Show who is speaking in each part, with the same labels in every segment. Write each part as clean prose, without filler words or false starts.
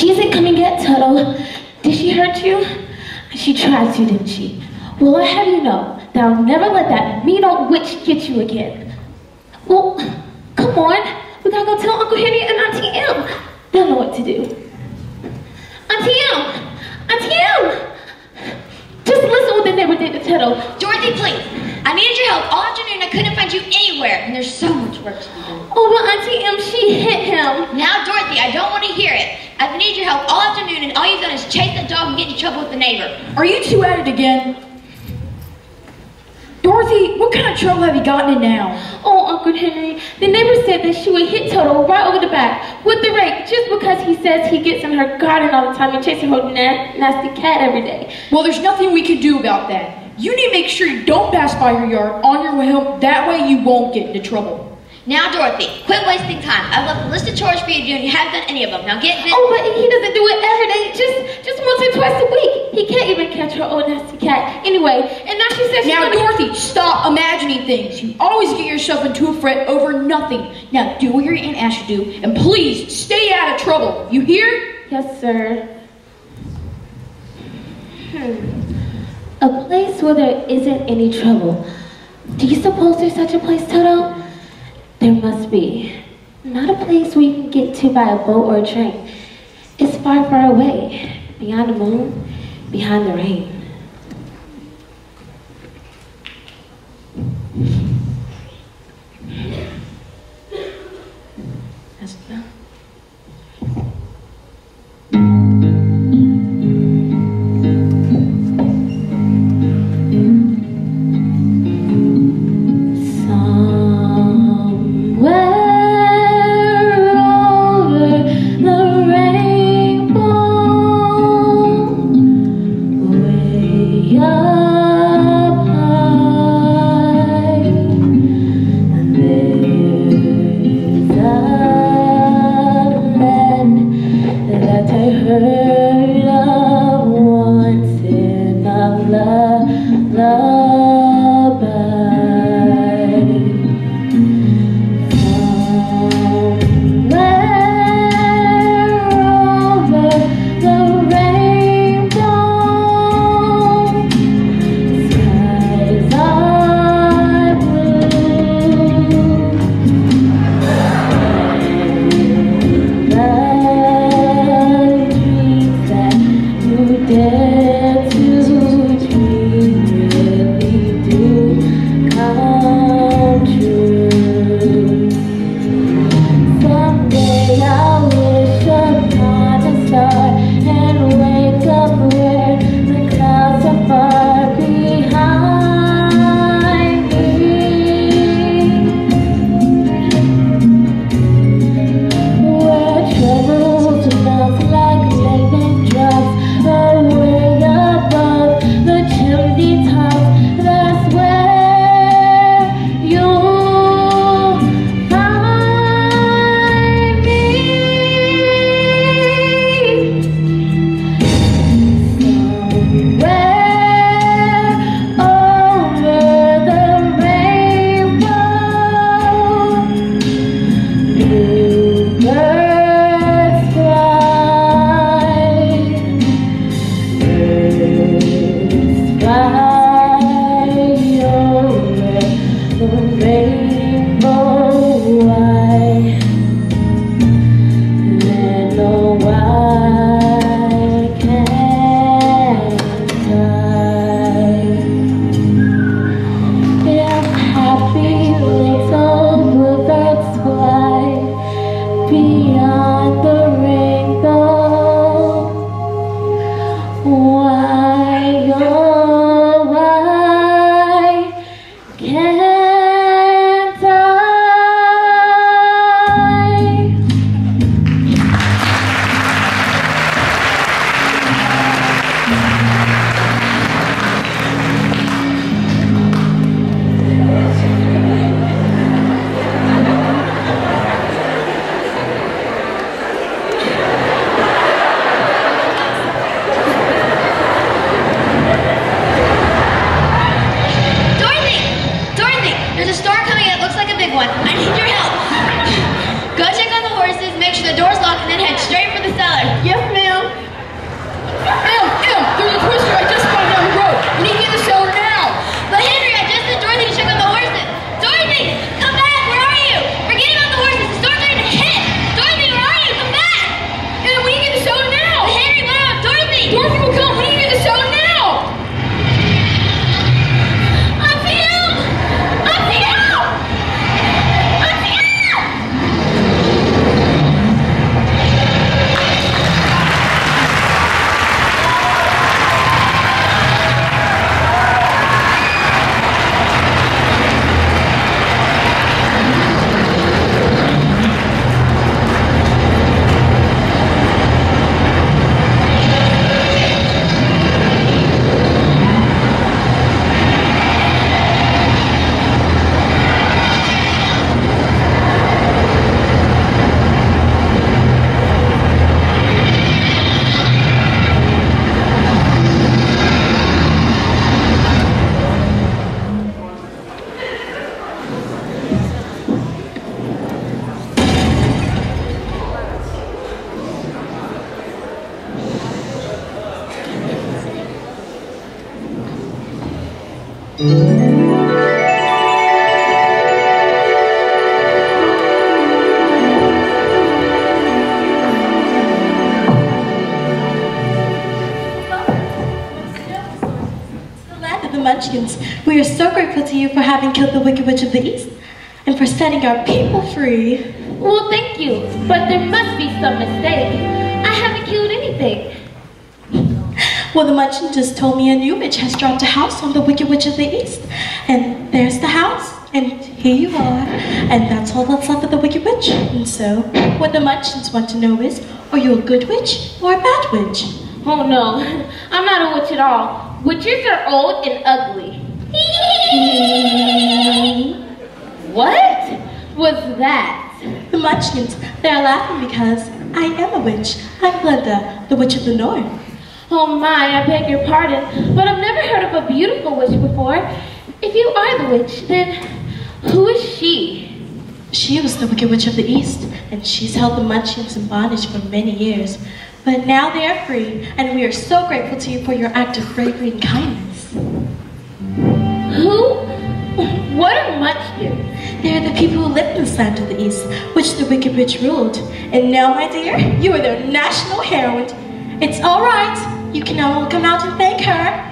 Speaker 1: She isn't coming yet, Toto. Did she hurt you? She tried to, didn't she? Well, I have you know that I'll never let that mean old witch get you again. Well, come on. We gotta go tell Uncle Henry and Auntie M. They'll know what to do. Auntie M! Auntie M! Just listen what the neighbor did to Toto.
Speaker 2: Dorothy, please. I needed your help all afternoon. I couldn't find you anywhere, and there's so much work to be done.
Speaker 1: Oh, but Auntie M, she hit him.
Speaker 2: Now, Dorothy, I don't want to hear it. I've needed your help all afternoon, and all you've done is chase that dog and get in trouble with the neighbor.
Speaker 3: Are you two at it again? Dorothy, what kind of trouble have you gotten in now?
Speaker 1: Oh, Uncle Henry, the neighbor said that she would hit Toto right over the back with the rake just because he says he gets in her garden all the time and chases her nasty cat every day.
Speaker 3: Well, there's nothing we can do about that. You need to make sure you don't pass by your yard on your way home. That way you won't get into trouble.
Speaker 2: Now, Dorothy, quit wasting time. I've left a list of chores for you to do, and you haven't done any of them. Now get busy.
Speaker 1: Oh, but he doesn't do it every day, just once or twice a week. He can't even catch her old nasty cat. Anyway, and now she says she's
Speaker 3: Now, Dorothy, stop imagining things. You always get yourself into a fret over nothing. Now, do what your Aunt asked you to do, and please stay out of trouble. You hear?
Speaker 1: Yes, sir. A place where there isn't any trouble. Do you suppose there's such a place, Toto? There must be. Not a place where you can get to by a boat or a train. It's far, far away. Beyond the moon, behind the rain. That's enough.
Speaker 2: the door's locked, and then head straight for the cellar.
Speaker 3: Yes, ma'am. There's a twister I just found down the road. We need to get in the cellar now.
Speaker 2: But Henry, I just sent Dorothy to check on the horses. Dorothy, come back! Where are you? Forget about the horses. The storm's ready to hit. Dorothy, where are you? Come back!
Speaker 3: We need to get in the cellar now.
Speaker 2: But Henry, what about Dorothy?
Speaker 3: Dorothy will come. We need to get in the cellar now.
Speaker 1: I see him! I see him! I see him!
Speaker 4: Munchkins, we are so grateful to you for having killed the Wicked Witch of the East and for setting our people free.
Speaker 1: Well, thank you, but there must be some mistake. I haven't killed anything.
Speaker 4: Well, the Munchkin just told me a new witch has dropped a house on the Wicked Witch of the East. And there's the house, and here you are. And that's all that's left of the Wicked Witch. And so, what the Munchkins want to know is, are you a good witch or a bad witch?
Speaker 1: Oh no, I'm not a witch at all. Witches are old and ugly. What was that?
Speaker 4: The Munchkins, they're laughing because I am a witch. I'm Glenda, the Witch of the North.
Speaker 1: Oh my, I beg your pardon, but I've never heard of a beautiful witch before. If you are the witch, then who is she?
Speaker 4: She was the Wicked Witch of the East, and she's held the Munchkins in bondage for many years. But now they are free, and we are so grateful to you for your act of bravery and kindness.
Speaker 1: Who? What are Munchkins?
Speaker 4: They're the people who lived in this land of the East, which the Wicked Witch ruled. And now, my dear, you are their national heroine. It's all right. You can all come out and thank her.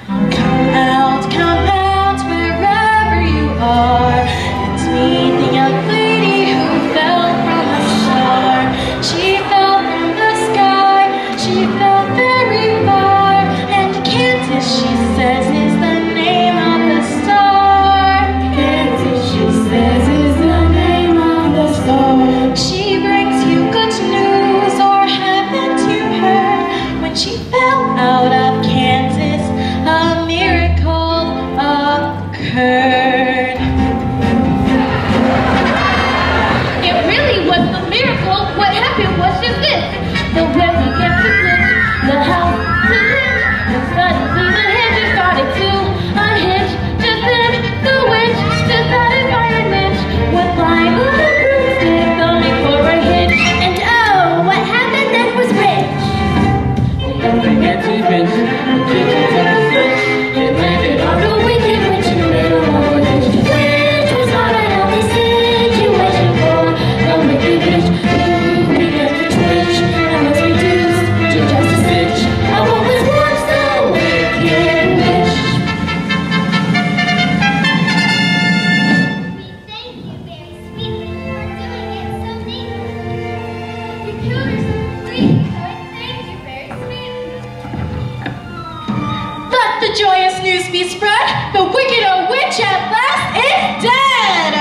Speaker 4: Come out, wherever you are. It's me, the young lady who fell from the shore. She fell from the sky, she fell very far. And Kansas, she says, is the name of the star. Kansas, she says, is the name of the star. She brings you good news, or haven't you heard? When she fell out of Kansas, a miracle occurred.
Speaker 1: It really was a miracle. What happened was just this. The web began to glitch, the house to glitch, and suddenly the hinges started to unhinge. Just then, the witch decided by a niche was flying on a broomstick, thumbing for a hitch.
Speaker 2: And oh, what happened then was rich.
Speaker 5: Don't forget to bitch, the kitchen to the switch. It landed on the Wicked Witch in the middle of a ditch.
Speaker 2: Which was not a healthy situation for
Speaker 5: The Wicked Witch, who began to twitch and was reduced to just a stitch of what was once the Wicked Witch.
Speaker 2: We thank you very sweetly for doing it so neatly. You killed her so free, so I thank you very sweetly.
Speaker 4: Let the joyous news be spread. The wicked old witch at last is dead.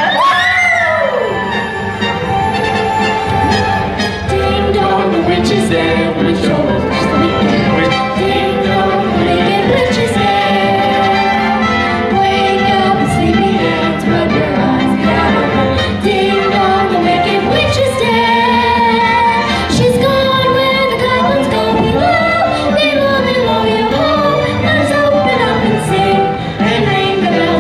Speaker 5: Ding dong, the witch is dead. Witch always the Wicked Witch. Ding dong, the Wicked Witch is dead. Wake up, sleepyheads, rub your eyes down. Ding dong, the Wicked Witch is dead.
Speaker 2: She's gone where the goblins go below, below your home. Let us open up and sing and ring the bell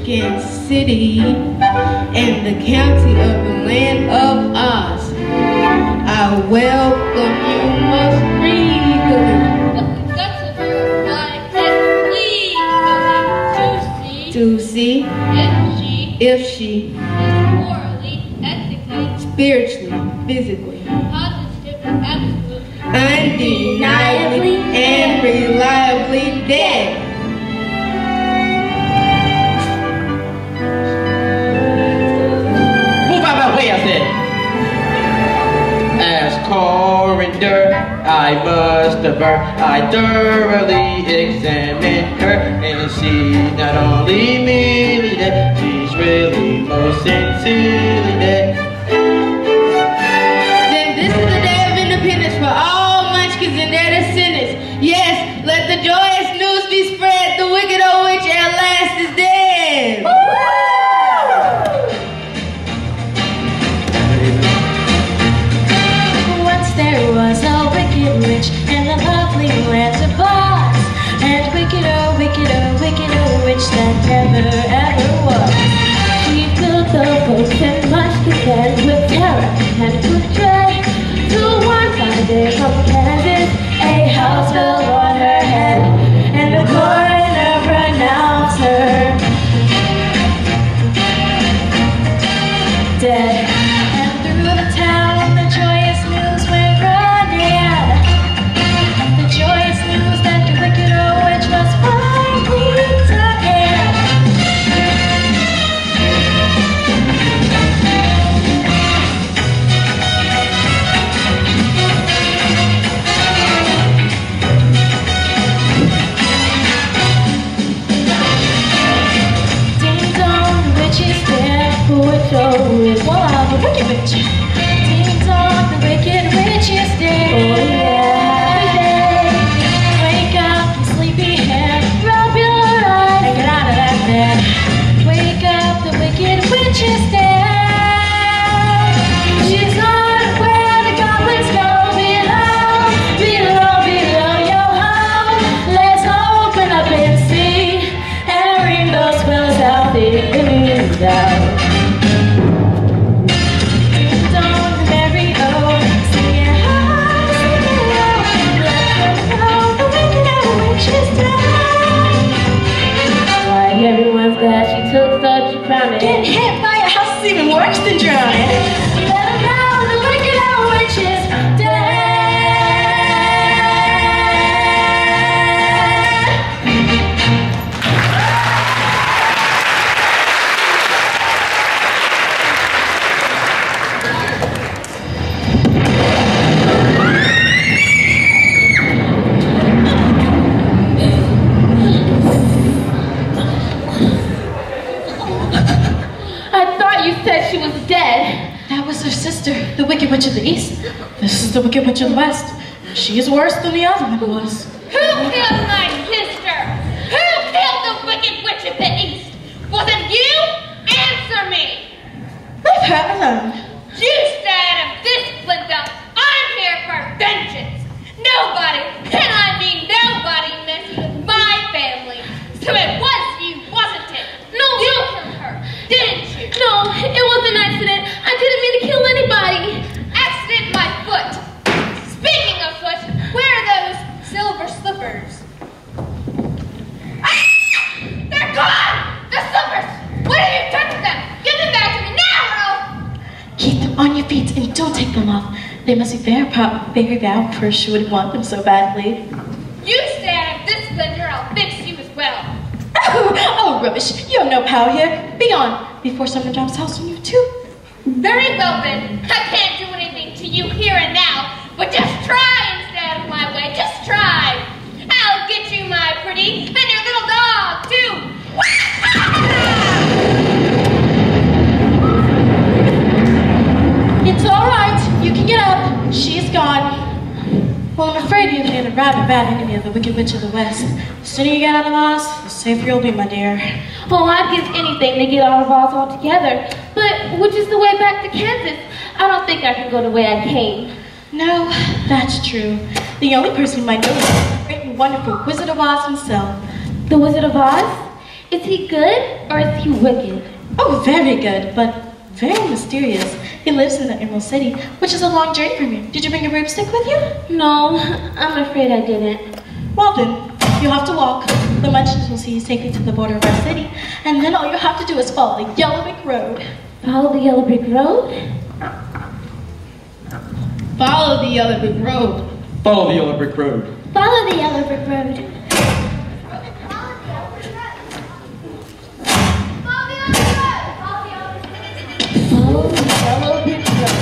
Speaker 5: Kansas City, in the county of the land of Oz. I welcome you most regally.
Speaker 2: That's a verb. I said legally. To see. If she is morally, ethically,
Speaker 5: spiritually, physically,
Speaker 2: positively, absolutely,
Speaker 5: undeniably, and reliably dead.
Speaker 6: Move out my way, I said. As coroner, I must aver, I thoroughly examined her, and she's not only merely dead, she's really most sincerely dead.
Speaker 5: Then this is the day of independence for all munchkins and their descendants. Yes, let the joyous news be spread, the wicked old witch at last is dead.
Speaker 4: Once there was a wicked witch in the lovely land of Oz, and wicked oh witch that never ever was.
Speaker 1: She filled the folks and munchkins dead with terror and with dread. To one Sunday from Kansas, a house fell on her head, and the coroner pronounced her dead.
Speaker 4: And through the town the joyous news went running. The joyous news that the wicked old witch was finally taken. Ding dong, the witch is dead.
Speaker 1: the witch always.
Speaker 4: Wow, the wicked witch. Ding dong, the wicked witch is dead.
Speaker 1: Oh yeah, happy day.
Speaker 4: Wake up, you sleepyhead. Rub your eyes and get out of that bed. Wake up, the wicked witch is dead. She's on where the goblins go below, below your home. Let's open up and see and ring those bells out there.
Speaker 1: Out.
Speaker 4: Don't merry oh, singing high, singing low. Let them know the wicked old witch is dead.
Speaker 1: Why everyone's glad she took such a crowning.
Speaker 4: Getting hit by a house is even worse than drowning. Let them know the wicked old witch is dead.
Speaker 1: I thought you said she was dead.
Speaker 4: That was her sister, the Wicked Witch of the East. This is the Wicked Witch of the West. She is worse than the other one was.
Speaker 2: Who killed my sister? Who killed the wicked witch of the East? Was it you? Answer me!
Speaker 4: Leave her alone.
Speaker 2: You stay out of this, Glinda. I'm here for vengeance. Nobody, and I mean nobody, messes with my family. So it was you, wasn't it?
Speaker 1: No.
Speaker 2: You killed her, didn't you?
Speaker 1: No, it was an accident. I didn't mean to kill anybody.
Speaker 2: Accident my foot. Speaking of foot, where are those silver slippers? Ah! They're gone! The slippers! What have you done to them? Give them back to me now, or else...
Speaker 4: Keep them on your feet and don't take them off. They must be very bad for she would want them so badly.
Speaker 2: You stay out of this, Glinda, or I'll fix you as well.
Speaker 4: Oh, rubbish. You have no power here. Be gone before someone drops house on you, too.
Speaker 2: Very well then. I can't do anything to you here and now, but just try and stay out of my way. Just try. I'll get you, my pretty, and your little dog, too.
Speaker 4: It's all right. You can get up. She's gone. Well, I'm afraid you've made a rather bad enemy of the Wicked Witch of the West. The sooner you get out of Oz, the safer you'll be, my dear.
Speaker 1: Oh, I'd give anything to get out of Oz altogether. But which is the way back to Kansas? I don't think I can go the way I came.
Speaker 4: No, that's true. The only person who might know is the great and wonderful Wizard of Oz himself.
Speaker 1: The Wizard of Oz? Is he good or is he wicked?
Speaker 4: Oh, very good, but very mysterious. He lives in the Emerald City, which is a long journey from here. Did you bring a broomstick with you?
Speaker 1: No, I'm afraid I didn't.
Speaker 4: Well then, you'll have to walk. The Munchkins will see you take you to the border of our city, and then all you have to do is follow the yellow brick road.
Speaker 1: Follow the yellow brick road?
Speaker 3: Follow the yellow brick road.
Speaker 6: Follow the yellow brick road.
Speaker 1: Follow the yellow brick road. Follow the yellow brick road.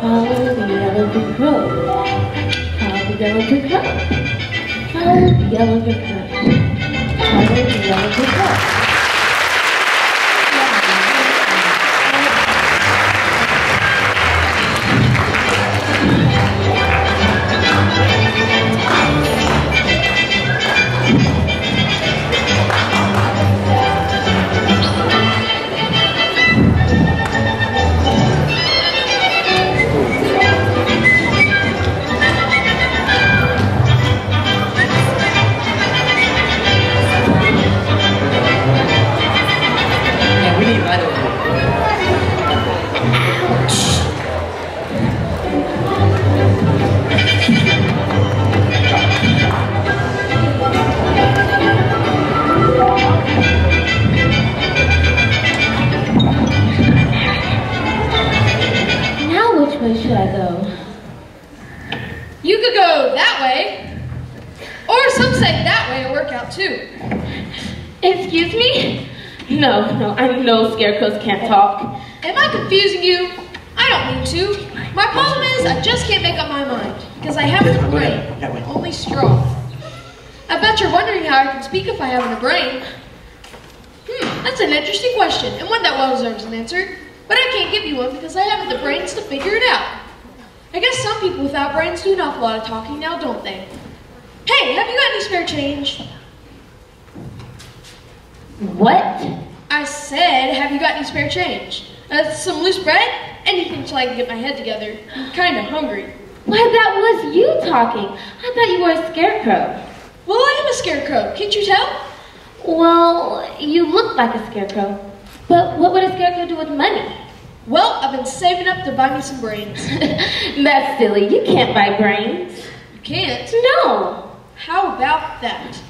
Speaker 1: Follow the yellow brick road. Follow the yellow brick road. Follow the yellow brick road. Follow the yellow brick road. Excuse me? No, I know scarecrows can't talk.
Speaker 2: Am I confusing you? I don't mean to. My problem is I just can't make up my mind because I haven't a brain, only straw. I bet you're wondering how I can speak if I haven't a brain. That's an interesting question and one that well deserves an answer, but I can't give you one because I haven't the brains to figure it out. I guess some people without brains do an awful lot of talking now, don't they? Hey, have you got any spare change?
Speaker 1: What?
Speaker 2: I said, have you got any spare change? Some loose bread? Anything till I can get my head together. I'm kind of hungry.
Speaker 1: Why, that was you talking. I thought you were a scarecrow.
Speaker 2: Well, I am a scarecrow. Can't you tell?
Speaker 1: Well, you look like a scarecrow. But what would a scarecrow do with money?
Speaker 2: Well, I've been saving up to buy me some brains.
Speaker 1: That's silly. You can't buy brains.
Speaker 2: You can't?
Speaker 1: No.
Speaker 2: How about that?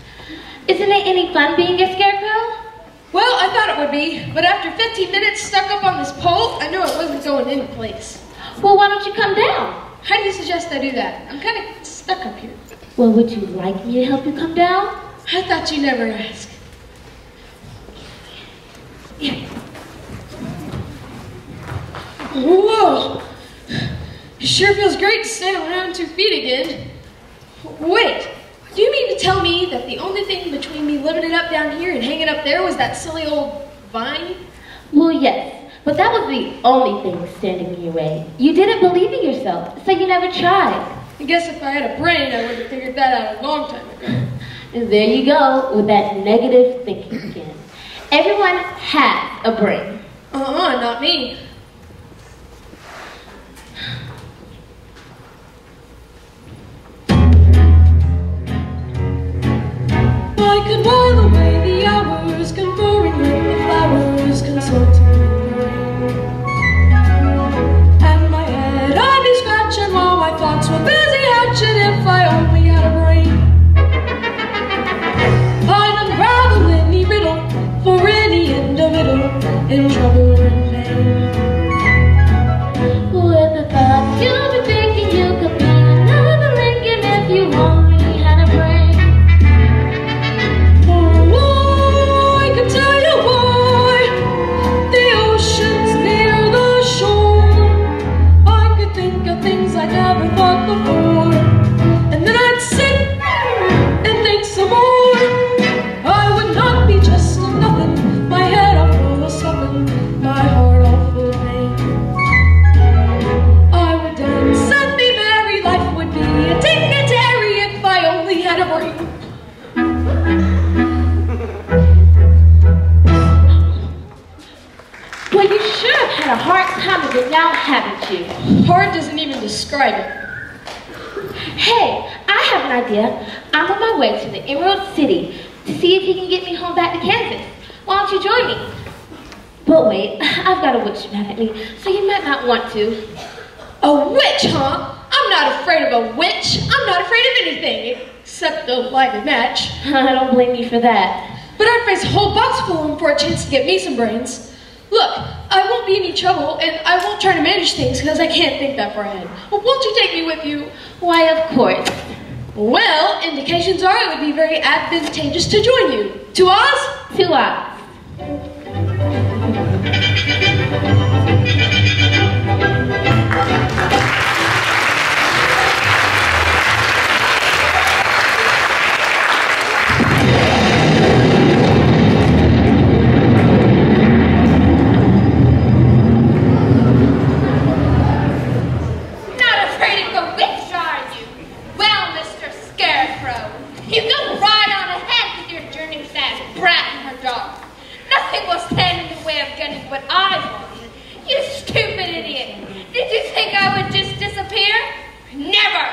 Speaker 1: Isn't it any fun being a scarecrow?
Speaker 2: Well, I thought it would be, but after 15 minutes stuck up on this pole, I knew it wasn't going any place.
Speaker 1: Well, why don't you come down?
Speaker 2: How do you suggest I do that? I'm kind of stuck up here.
Speaker 1: Well, would you like me to help you come down?
Speaker 2: I thought you'd never ask. Whoa! It sure feels great to stand on my own 2 feet again. Wait, do you mean to tell me that the only thing between me living it up down here and hanging up there was that silly old vine?
Speaker 1: Well, yes, but that was the only thing standing in your way. You didn't believe in yourself, so you never tried.
Speaker 2: I guess if I had a brain, I would have figured that out a long time ago.
Speaker 1: And there you go with that negative thinking again. Everyone has a brain.
Speaker 2: Not me.
Speaker 5: I could while away the hours, conferring with the flowers, consulting with the rain. And my head I'd be scratching while my thoughts were busy hatching if I only had a brain. I'd unravel any riddle for any individual in trouble and pain.
Speaker 1: With the thoughts you'll be thinking, you could be another Lincoln if you only had a brain.
Speaker 5: Before, and then I'd sit and think some more. I would not be just a nothing, my head all full of stuffing, my heart all full of pain. I would dance and be merry, life would be a dignitary if I only had a brain.
Speaker 1: Well, you sure have had a hard time of it now, haven't you?
Speaker 2: Hard doesn't even describe it.
Speaker 1: Hey, I have an idea. I'm on my way to the Emerald City to see if he can get me home back to Kansas. Why don't you join me? But wait, I've got a witch mad at me, so you might not want to.
Speaker 2: A witch, huh? I'm not afraid of a witch. I'm not afraid of anything, except the lighted match.
Speaker 1: I don't blame you for that.
Speaker 2: But I'd face a whole box full of them for a chance to get me some brains. Look, I won't be in any trouble, and I won't try to manage things because I can't think that far ahead. Well, won't you take me with you?
Speaker 1: Why, of course.
Speaker 2: Well, indications are it would be very advantageous to join you. To Oz?
Speaker 1: To Oz.
Speaker 7: You go right on ahead with your journey sass brat and her dog. Nothing will stand in the way of getting what I want. You stupid idiot. Did you think I would just disappear? Never!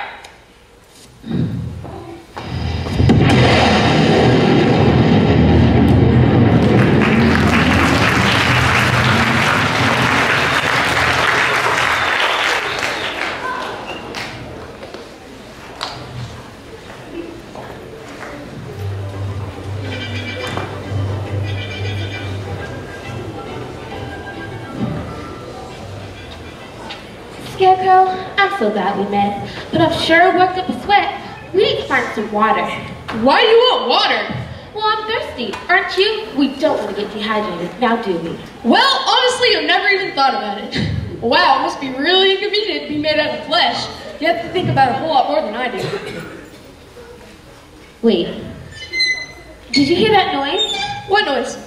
Speaker 1: Scarecrow, I'm so glad we met, but I've sure worked up a sweat. We need to find some water.
Speaker 2: Why do you want water?
Speaker 1: Well, I'm thirsty, aren't you? We don't want to get dehydrated, now do we?
Speaker 2: Well, honestly, I've never even thought about it. Wow, it must be really inconvenient to be made out of flesh. You have to think about it a whole lot more than I do.
Speaker 1: Wait, did you hear that noise?
Speaker 2: What noise?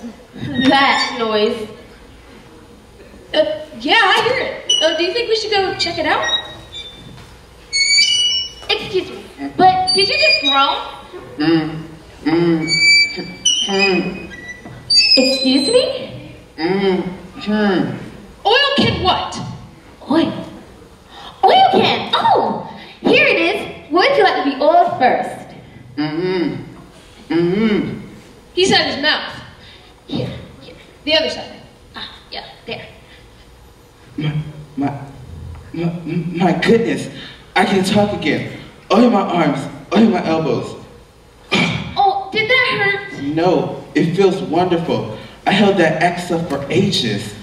Speaker 1: That noise.
Speaker 2: Yeah, I hear it. Do you think we should go check it out?
Speaker 1: Excuse me, but did you just groan? Excuse me?
Speaker 2: Oil can what?
Speaker 1: Oil. Oil can! Oh! Here it is. Would you like to be oiled first?
Speaker 2: He's at his mouth.
Speaker 1: Here.
Speaker 2: The other side.
Speaker 1: Ah, yeah, there.
Speaker 6: My goodness, I can talk again. Oil my arms, oil my elbows.
Speaker 1: Oh, did that hurt?
Speaker 6: No, it feels wonderful. I held that X up for ages.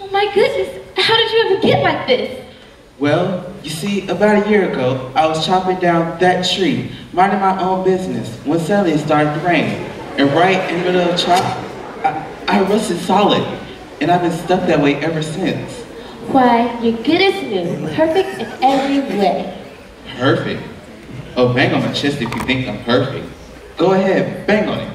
Speaker 1: Oh my goodness, how did you ever get like this?
Speaker 6: Well, you see, about a year ago, I was chopping down that tree, minding my own business, when suddenly it started to rain. And right in the middle of the chop, I rusted solid, and I've been stuck that way ever since.
Speaker 1: Why, you're good as new, perfect in every way.
Speaker 6: Perfect? Oh, bang on my chest if you think I'm perfect. Go ahead, bang on it.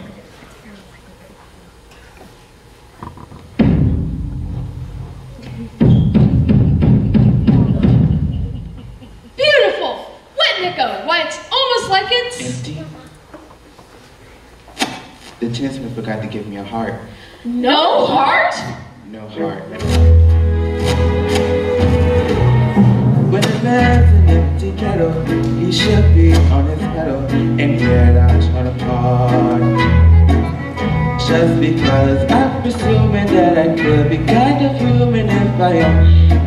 Speaker 2: Beautiful! Wouldn't it go? Why, it's almost like it's...
Speaker 6: Empty. The tinsman forgot to give me a heart.
Speaker 2: No heart?
Speaker 6: No heart. When a man's an empty kettle, he should be on his pedal, and yet I try to part. Just because I'm presuming that I could be kind of human if I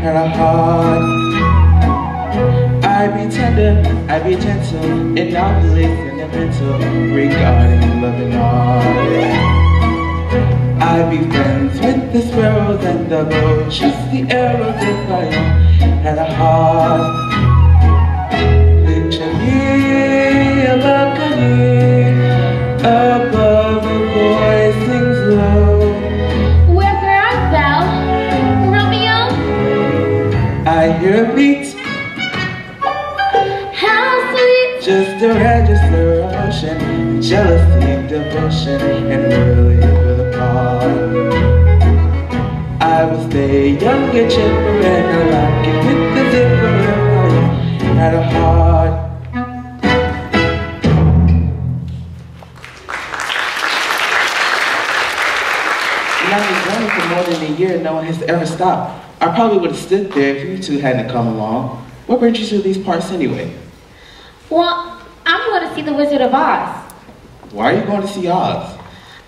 Speaker 6: had a heart. I'd be tender, I'd be gentle, and I'll be sentimental regarding love and art. I'd be friends with the sparrows and the birds, just the arrows if I had a heart. Picture me a balcony above a boy sings low.
Speaker 1: Where art thou, Romeo?
Speaker 6: I hear a beat,
Speaker 1: How sweet!
Speaker 6: just a register of emotion, jealousy, devotion, and really with a part. I will stay young and chipper and I rock it with the zipper if I had a heart. And I've been running for more than a year, no one has ever stopped. I probably would have stood there if you two hadn't come along. What brings you to these parts anyway?
Speaker 1: Well, I'm going to see the Wizard of Oz.
Speaker 8: Why are you going to see Oz?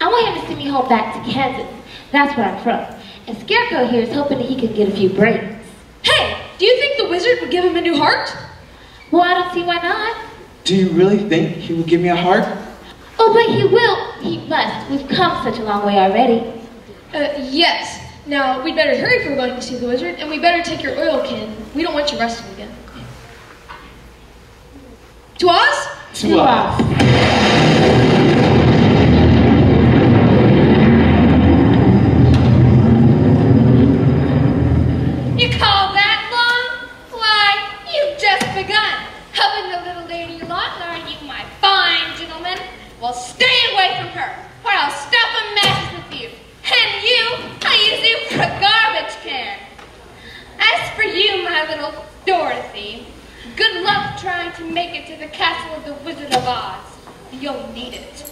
Speaker 1: I want him to send me home back to Kansas. That's where I'm from. And Scarecrow here is hoping that he can get a few brains.
Speaker 2: Hey, do you think the wizard would give him a new heart?
Speaker 1: Well, I don't see why not.
Speaker 8: Do you really think he would give me a heart?
Speaker 1: Oh, but he will. He must. We've come such a long way already.
Speaker 2: Yes. Now, we'd better hurry if we're going to see the wizard, and we better take your oil can. We don't want you rusting again. To Oz?
Speaker 8: To Oz.
Speaker 7: You call that long? Why, you've just begun. Helping the little lady along, aren't you, my fine gentleman? Well, stay away from her, or I'll stop a mess with you. And you, I use you for a garbage can. As for you, my little Dorothy, good luck trying to make it to the castle of the Wizard of Oz. You'll need it.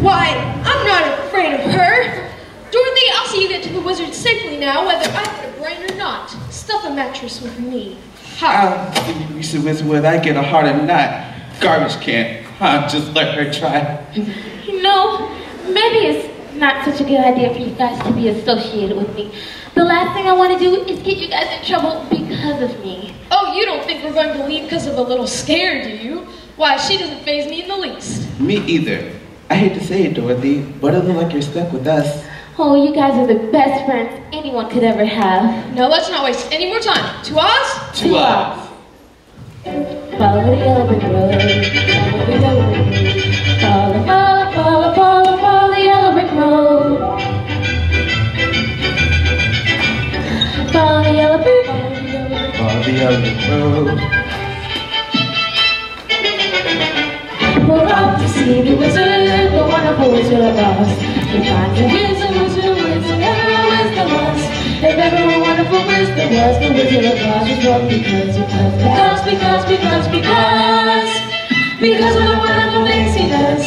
Speaker 2: Why, I'm not afraid of her. Dorothy, I'll see you get to the wizard safely now, whether I get a brain or not. Stuff a mattress with me.
Speaker 8: I'll see the wizard whether I get a heart or not. Garbage can. I'll just let her try.
Speaker 1: You know, maybe it's not such a good idea for you guys to be associated with me. The last thing I want to do is get you guys in trouble because of me.
Speaker 2: Oh, you don't think we're going to leave because of a little scare, do you? Why, she doesn't faze me in the least.
Speaker 8: Me either. I hate to say it, Dorothy, but it looks like you're stuck with us.
Speaker 1: Oh, you guys are the best friends anyone could ever have.
Speaker 2: Now let's not waste any more time. To Oz?
Speaker 8: To Oz.
Speaker 1: Follow the yellow brick road. Follow the yellow brick road. Follow, follow, follow, follow, follow the yellow brick road. Follow the yellow brick road.
Speaker 8: Follow the yellow brick road.
Speaker 1: We're off to see the wizard, the wonderful Wizard of Oz. We find the wizard, everyone wisdom was. If everyone wonderful wisdom was, the Wizard of Oz was wrong because of the wonderful things he does.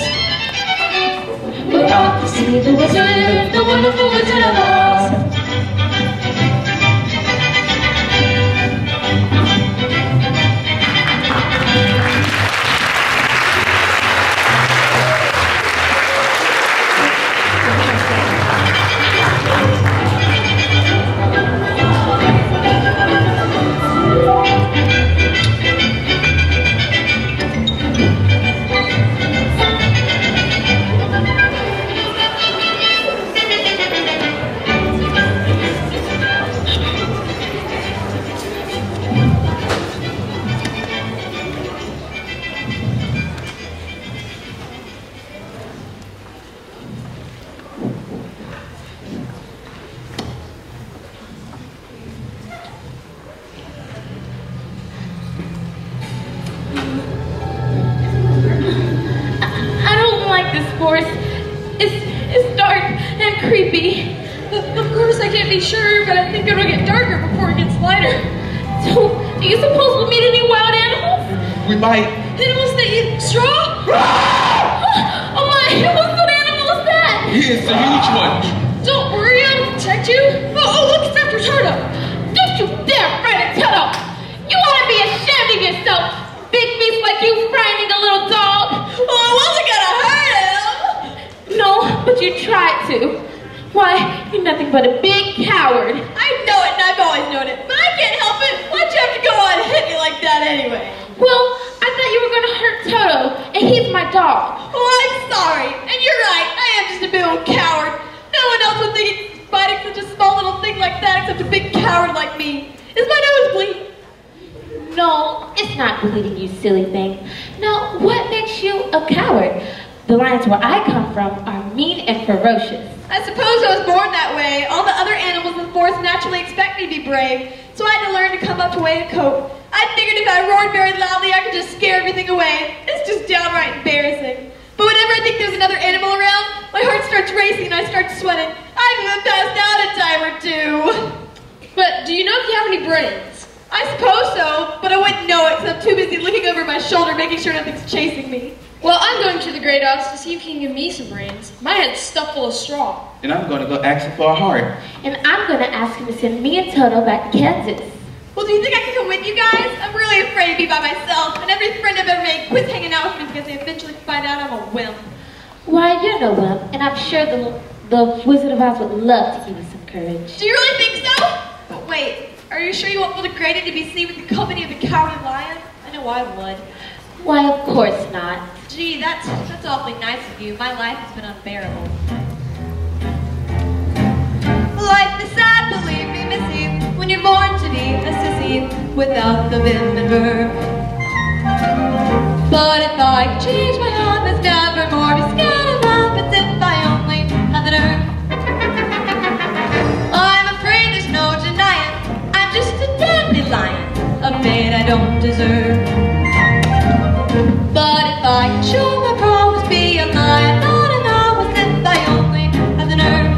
Speaker 1: We're off to see the wizard, the wonderful Wizard of Oz. It's dark and creepy.
Speaker 2: Of course, I can't be sure, but I think it'll get darker before it gets lighter.
Speaker 1: So, do you suppose we'll meet any wild animals?
Speaker 8: We might.
Speaker 2: Animals that eat straw?
Speaker 1: Oh my, what sort of animal is that?
Speaker 8: It's a huge one.
Speaker 2: Don't worry, I'll protect you. Oh, look, it's Dr. Turtle.
Speaker 1: Don't you dare fight a turtle! You ought to be ashamed of yourself, big beast like you frightening a little dog.
Speaker 3: Well, I wasn't gonna hurt him.
Speaker 1: No, but you tried to. Why, you're nothing but a big coward.
Speaker 3: I know it, and I've always known it, but I can't help it. Why'd you have to go on and hit me like that anyway?
Speaker 1: Well, I thought you were gonna hurt Toto, and he's my dog.
Speaker 3: Well, I'm sorry, and you're right. I am just a big old coward. No one else would think it's fighting such a small little thing like that except a big coward like me. Is my nose bleeding?
Speaker 1: No, it's not bleeding, you silly thing. Now, what makes you a coward? The lions where I come from are mean and ferocious.
Speaker 3: I suppose I was born that way. All the other animals in the forest naturally expect me to be brave, so I had to learn to come up to a way to cope. I figured if I roared very loudly, I could just scare everything away. It's just downright embarrassing. But whenever I think there's another animal around, my heart starts racing and I start sweating. I've even passed out a time or two.
Speaker 2: But do you know if you have any brains?
Speaker 3: I suppose so, but I wouldn't know it because I'm too busy looking over my shoulder making sure nothing's chasing me.
Speaker 2: Well, I'm going to the Great Oz to see if he can give me some brains. My head's stuffed full of straw.
Speaker 8: and I'm going to go ask him for a heart.
Speaker 1: And I'm going to ask him to send me and Toto back to Kansas.
Speaker 3: Well, do you think I can come with you guys? I'm really afraid to be by myself, and every friend I've ever made quits hanging out with me because they eventually find out I'm a wimp.
Speaker 1: Why, you're no wimp, and I'm sure the Wizard of Oz would love to give you some courage.
Speaker 3: Do you really think so? But wait, are you sure you won't feel degraded to be seen with the company of the cowardly lion? I know I would.
Speaker 1: Why, of course not.
Speaker 3: Gee, that's awfully nice of you. My life has been unbearable. Life is sad, believe me, missy, when you're born to be a sissy without the vim and verb. But if I could change my heart, there's never more be scared of love, as if I only had the nerve. I'm afraid there's no denying, I'm just a dandelion, a maid I don't deserve. But if I could show my promise, be a lion, not an owl, as if I only had the nerve.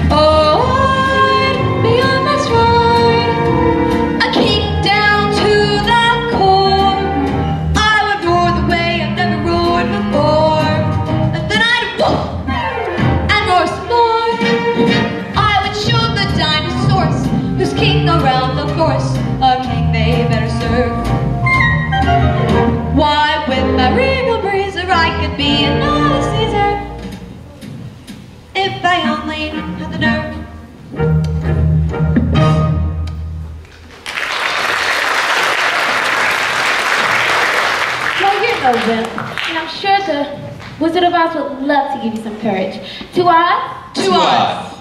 Speaker 3: Oh, I'd be on my stride, a king down to the core. I would roar the way I've never roared before, and then I'd whoop and roar some more. I would show the dinosaurs who's king around the forest, a king they better serve. Why, with my regal breezer, I could be another Caesar, if I only had the nerve.
Speaker 1: Well, you're no wimp, and I'm sure the Wizard of Oz would love to give you some courage. To Oz?
Speaker 3: To Oz.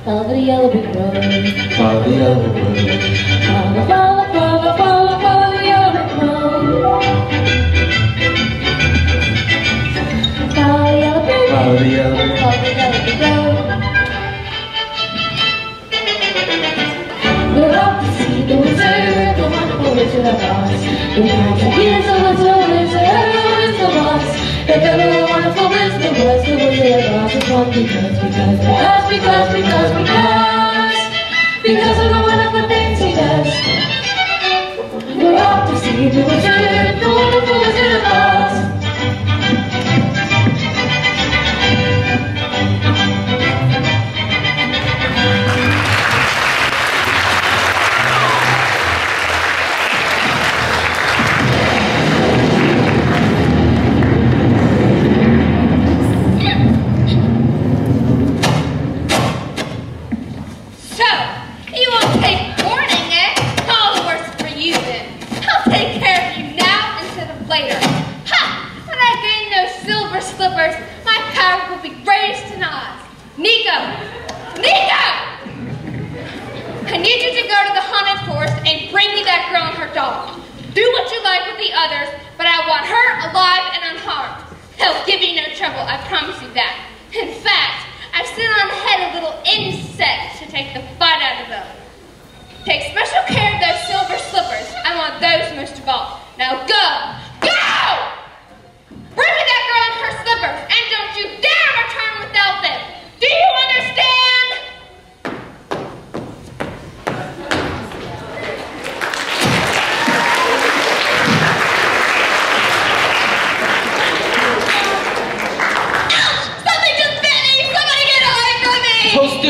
Speaker 1: Follow the yellow brick road.
Speaker 6: Follow the yellow road.
Speaker 1: Follow, follow, follow, follow, follow the yellow brick road. Follow the yellow brick road.
Speaker 6: Follow the yellow road.
Speaker 1: Follow the yellow brick road. We're off to see the wizard, the wonderful Wizard of Oz. The kind of years of wizard, wizard of Oz. If ever a wonderful wisdom was the Wizard of Oz, it's one because of the wonderful things he does. We're off to see the wizard, the wonderful Wizard of Oz.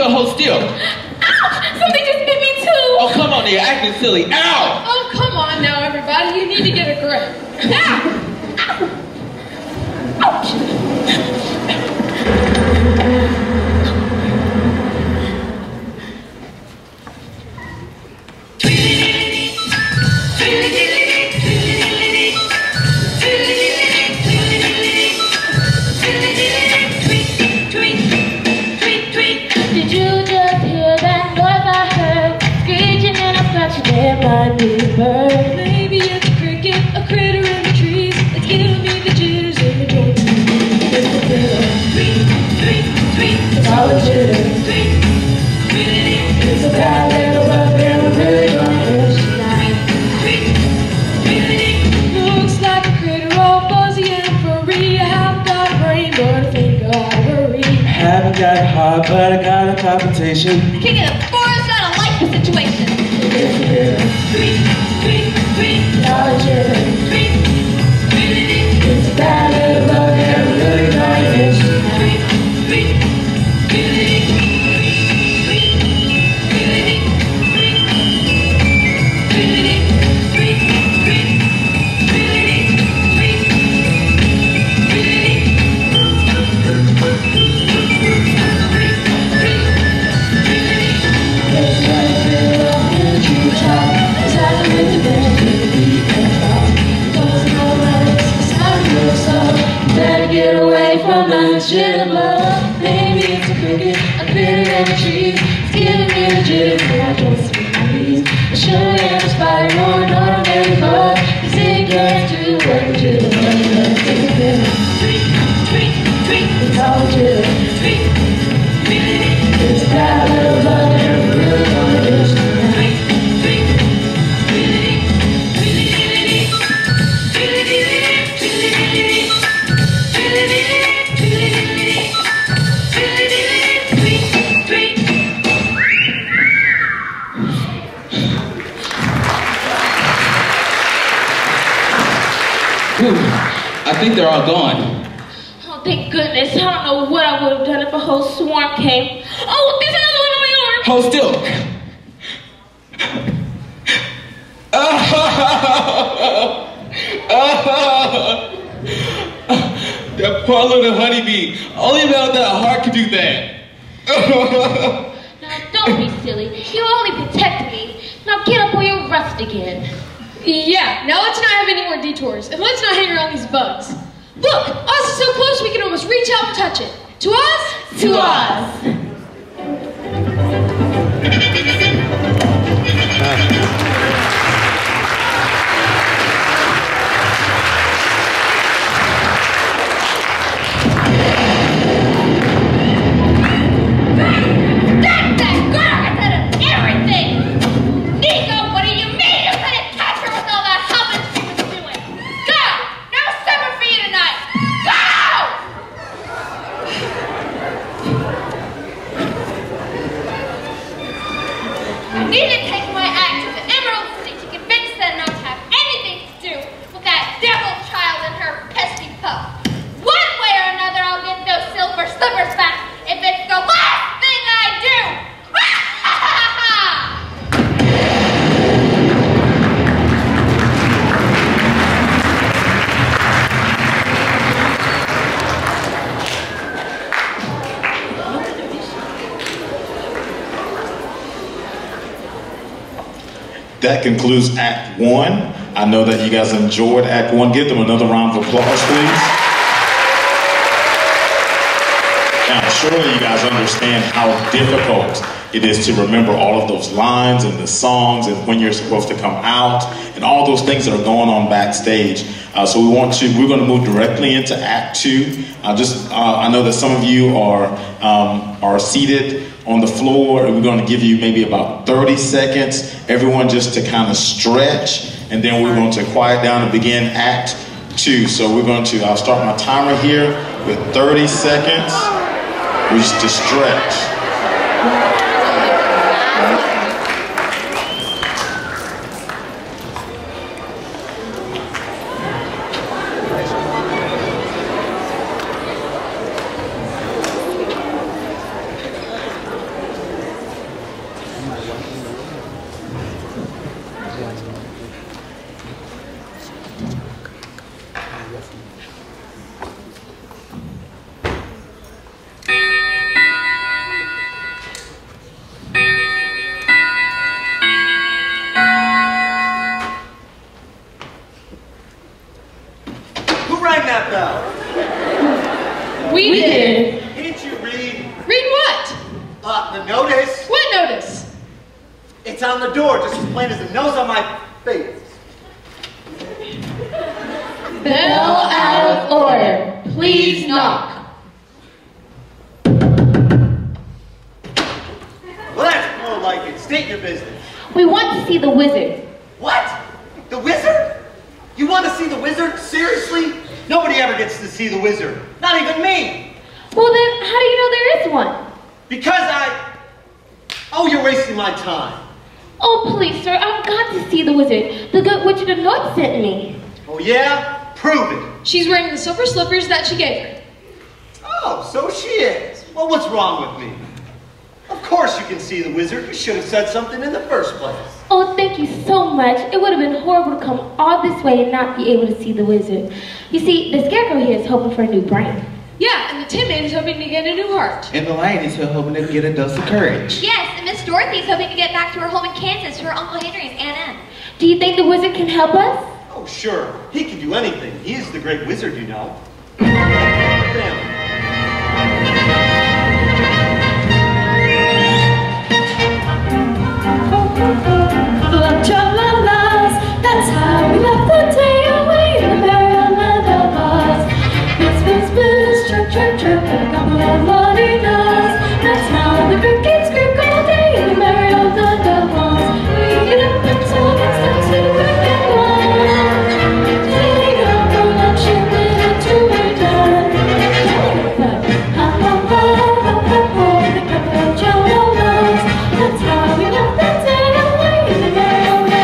Speaker 6: Hold still.
Speaker 1: Ouch! Something just bit me too!
Speaker 6: Oh, come on, you're acting silly. Ow!
Speaker 2: Oh, come on now, everybody. You need to get a grip.
Speaker 1: Ow! Ouch!
Speaker 4: Maybe it's a cricket, a critter in the trees. It's giving me the jitters in the joints. It's the critter. It's all the jitters. It's a bad little bugbear, we're really gonna hurt tonight. Looks like a critter all fuzzy and furry. I haven't got a brain, but I think I'll hurry.
Speaker 8: Haven't got a heart, but I got a palpitation.
Speaker 3: King of the forest, I don't like the situation.
Speaker 1: It's a bad
Speaker 4: to get away from the jitterbug. Maybe it's a cricket, a critter in the trees. It's giving me the jitters when I can't speak my knees. I shouldn't have a spider or an ordinary bug, 'cause it can't do what the jitterbug does. It's a critter. It's all jitter. It's that little bug that never really wanna ditch tonight.
Speaker 8: I think they're all gone.
Speaker 1: Oh, thank goodness. I don't know what I would have done if a whole swarm came. Oh, there's another one on my arm.
Speaker 8: Hold still. That poor little honeybee. Only about that heart could do that.
Speaker 1: Now, don't be silly. You only protected me. Now get up or you'll rust again.
Speaker 2: Yeah, now let's not have any more detours, and let's not hang around these bugs. Look, Oz is so close we can almost reach out and touch it. To Oz?
Speaker 1: To Oz.
Speaker 9: That concludes Act 1. I know that you guys enjoyed Act 1. Give them another round of applause, please. Now, surely you guys understand how difficult it is to remember all of those lines and the songs and when you're supposed to come out and all those things that are going on backstage. So we're going to move directly into Act 2. I know that some of you are seated on the floor, and we're going to give you maybe about 30 seconds, everyone just to kind of stretch, and then we're going to quiet down and begin Act 2. So I'll start my timer here with 30 seconds, just to stretch.
Speaker 2: We did.
Speaker 10: Didn't you read?
Speaker 2: Read what?
Speaker 10: The notice.
Speaker 2: What notice?
Speaker 10: It's on the door, just as plain as the nose on my face.
Speaker 1: Bell out of order. Please knock.
Speaker 10: Well, that's more like it. State your business.
Speaker 1: We want to see the wizard.
Speaker 10: What? The wizard? You want to see the wizard? Seriously? Nobody ever gets to see the wizard. Not even me.
Speaker 1: Well then, how do you know there is one?
Speaker 10: Because Oh, you're wasting my time.
Speaker 1: Oh, please, sir, I've got to see the wizard. The good witch of the north sent me.
Speaker 10: Oh, yeah? Prove it.
Speaker 2: She's wearing the silver slippers that she gave her.
Speaker 10: Oh, so she is. Well, what's wrong with me? Of course you can see the wizard. You should have said something in the first place.
Speaker 1: Oh, thank you so much. It would have been horrible to come all this way and not be able to see the wizard. You see, the scarecrow here is hoping for a new brain.
Speaker 2: Yeah, and the Tin Man is hoping to get a new heart.
Speaker 8: And the lion is hoping to get a dose of courage.
Speaker 3: Yes, and Miss Dorothy's hoping to get back to her home in Kansas to her Uncle Henry's Aunt Anne.
Speaker 1: Do you think the wizard can help us?
Speaker 10: Oh, sure. He can do anything. He is the great wizard, you know.
Speaker 4: a trick and a couple of bloody does. That's how the crickets squeak all day in the memory of the dead ones. We get up until it's time to the cricket one. Sitting up for lunch and then to return. Ha ha ha ha ha ha, the couple of jello nuts. That's how we got that day away in the memory of the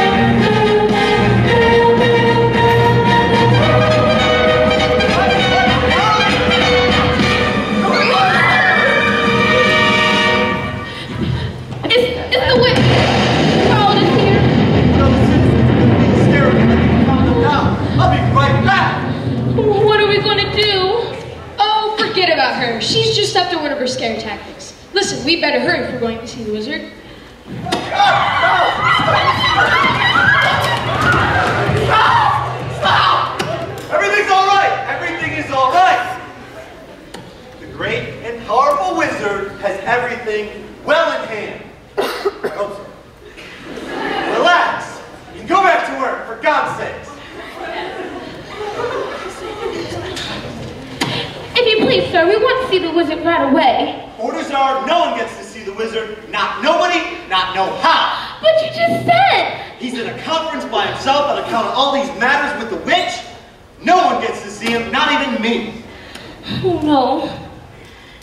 Speaker 2: She's just up to one of her scare tactics. Listen, we better hurry if we're going to see the wizard.
Speaker 10: Stop! Everything's all right. Everything is all right. The great and powerful wizard has everything well in hand. I hope so. Relax and go back to work, for God's sakes.
Speaker 1: If you please, sir, we want to see the wizard right away.
Speaker 10: Orders are no one gets to see the wizard, not nobody, not no how.
Speaker 1: But you just said.
Speaker 10: He's in a conference by himself on account of all these matters with the witch. No one gets to see him, not even me.
Speaker 1: Oh no.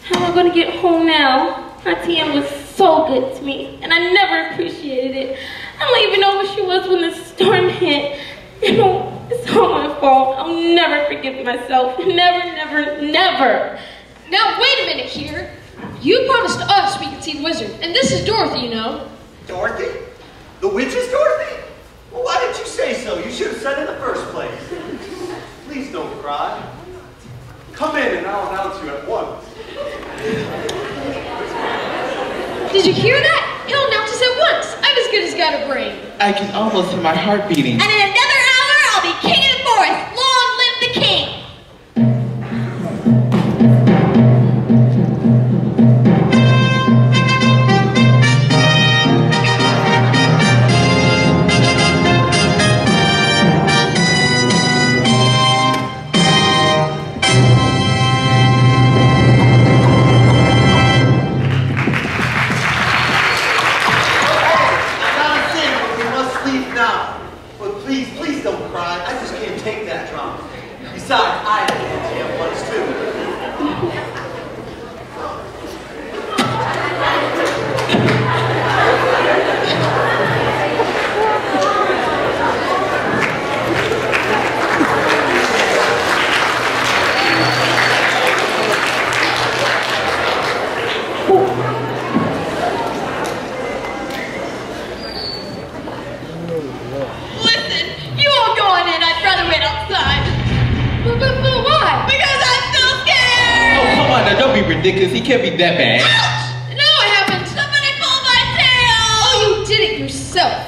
Speaker 1: How am I going to get home now? My TM was so good to me, and I never appreciated it. I don't even know where she was when the storm hit. You know, it's all my fault. I'll never forgive myself. Never, never, never.
Speaker 2: Now, wait a minute here. You promised us we could see the wizard, and this is Dorothy, you know.
Speaker 10: Dorothy? The witch is Dorothy? Well, why didn't you say so? You should have said it in the first place. Please don't cry. Come in and I'll announce you at once.
Speaker 2: Did you hear that? He'll announce us at once. I'm as good as got a brain.
Speaker 8: I can almost hear my heart beating.
Speaker 3: And in another hour, I'll be king of the forest. Long live the king!
Speaker 10: Besides, I have ones too.
Speaker 3: Listen, you all go on in. I'd rather wait outside.
Speaker 2: But why?
Speaker 3: Because I'm still scared!
Speaker 8: Oh, come on now, don't be ridiculous. He can't be that bad.
Speaker 3: Ouch!
Speaker 2: No, I haven't.
Speaker 3: Somebody pulled my tail!
Speaker 2: Oh, you did it yourself.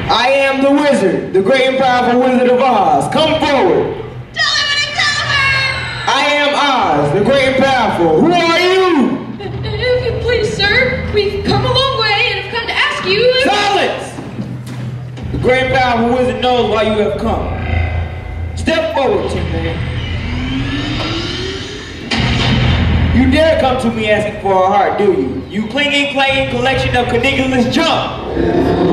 Speaker 6: I am the wizard, the great and powerful Wizard of Oz. Come forward.
Speaker 3: Tell her what to tell her!
Speaker 6: I am Oz, the great and powerful. Who are you?
Speaker 2: If you please, sir, we've come a long way and have come to ask you if...
Speaker 6: Silence! The great and powerful wizard knows why you have come. Step forward, Tin Man. You dare come to me asking for a heart, do you? You clinging, clanging collection of canicula's junk.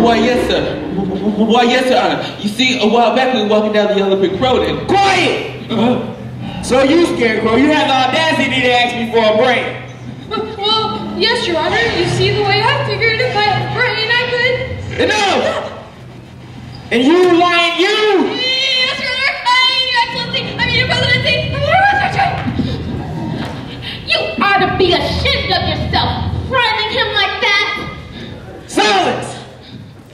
Speaker 8: Why, yes, sir. Why, yes, sir, Honor. You see, a while back we were walking down the Yellow Brick Road and...
Speaker 6: Quiet! So you, Scarecrow, you have the audacity to ask me for a brain.
Speaker 2: Well, yes, Your Honor. You see, the way I figured, if I had a brain, I could...
Speaker 6: Enough! And you, lying you!
Speaker 3: Yes, Your Honor! Your Excellency! I mean, Your Presidency!
Speaker 1: You ought to be ashamed of yourself, frightening him like that.
Speaker 6: Silence!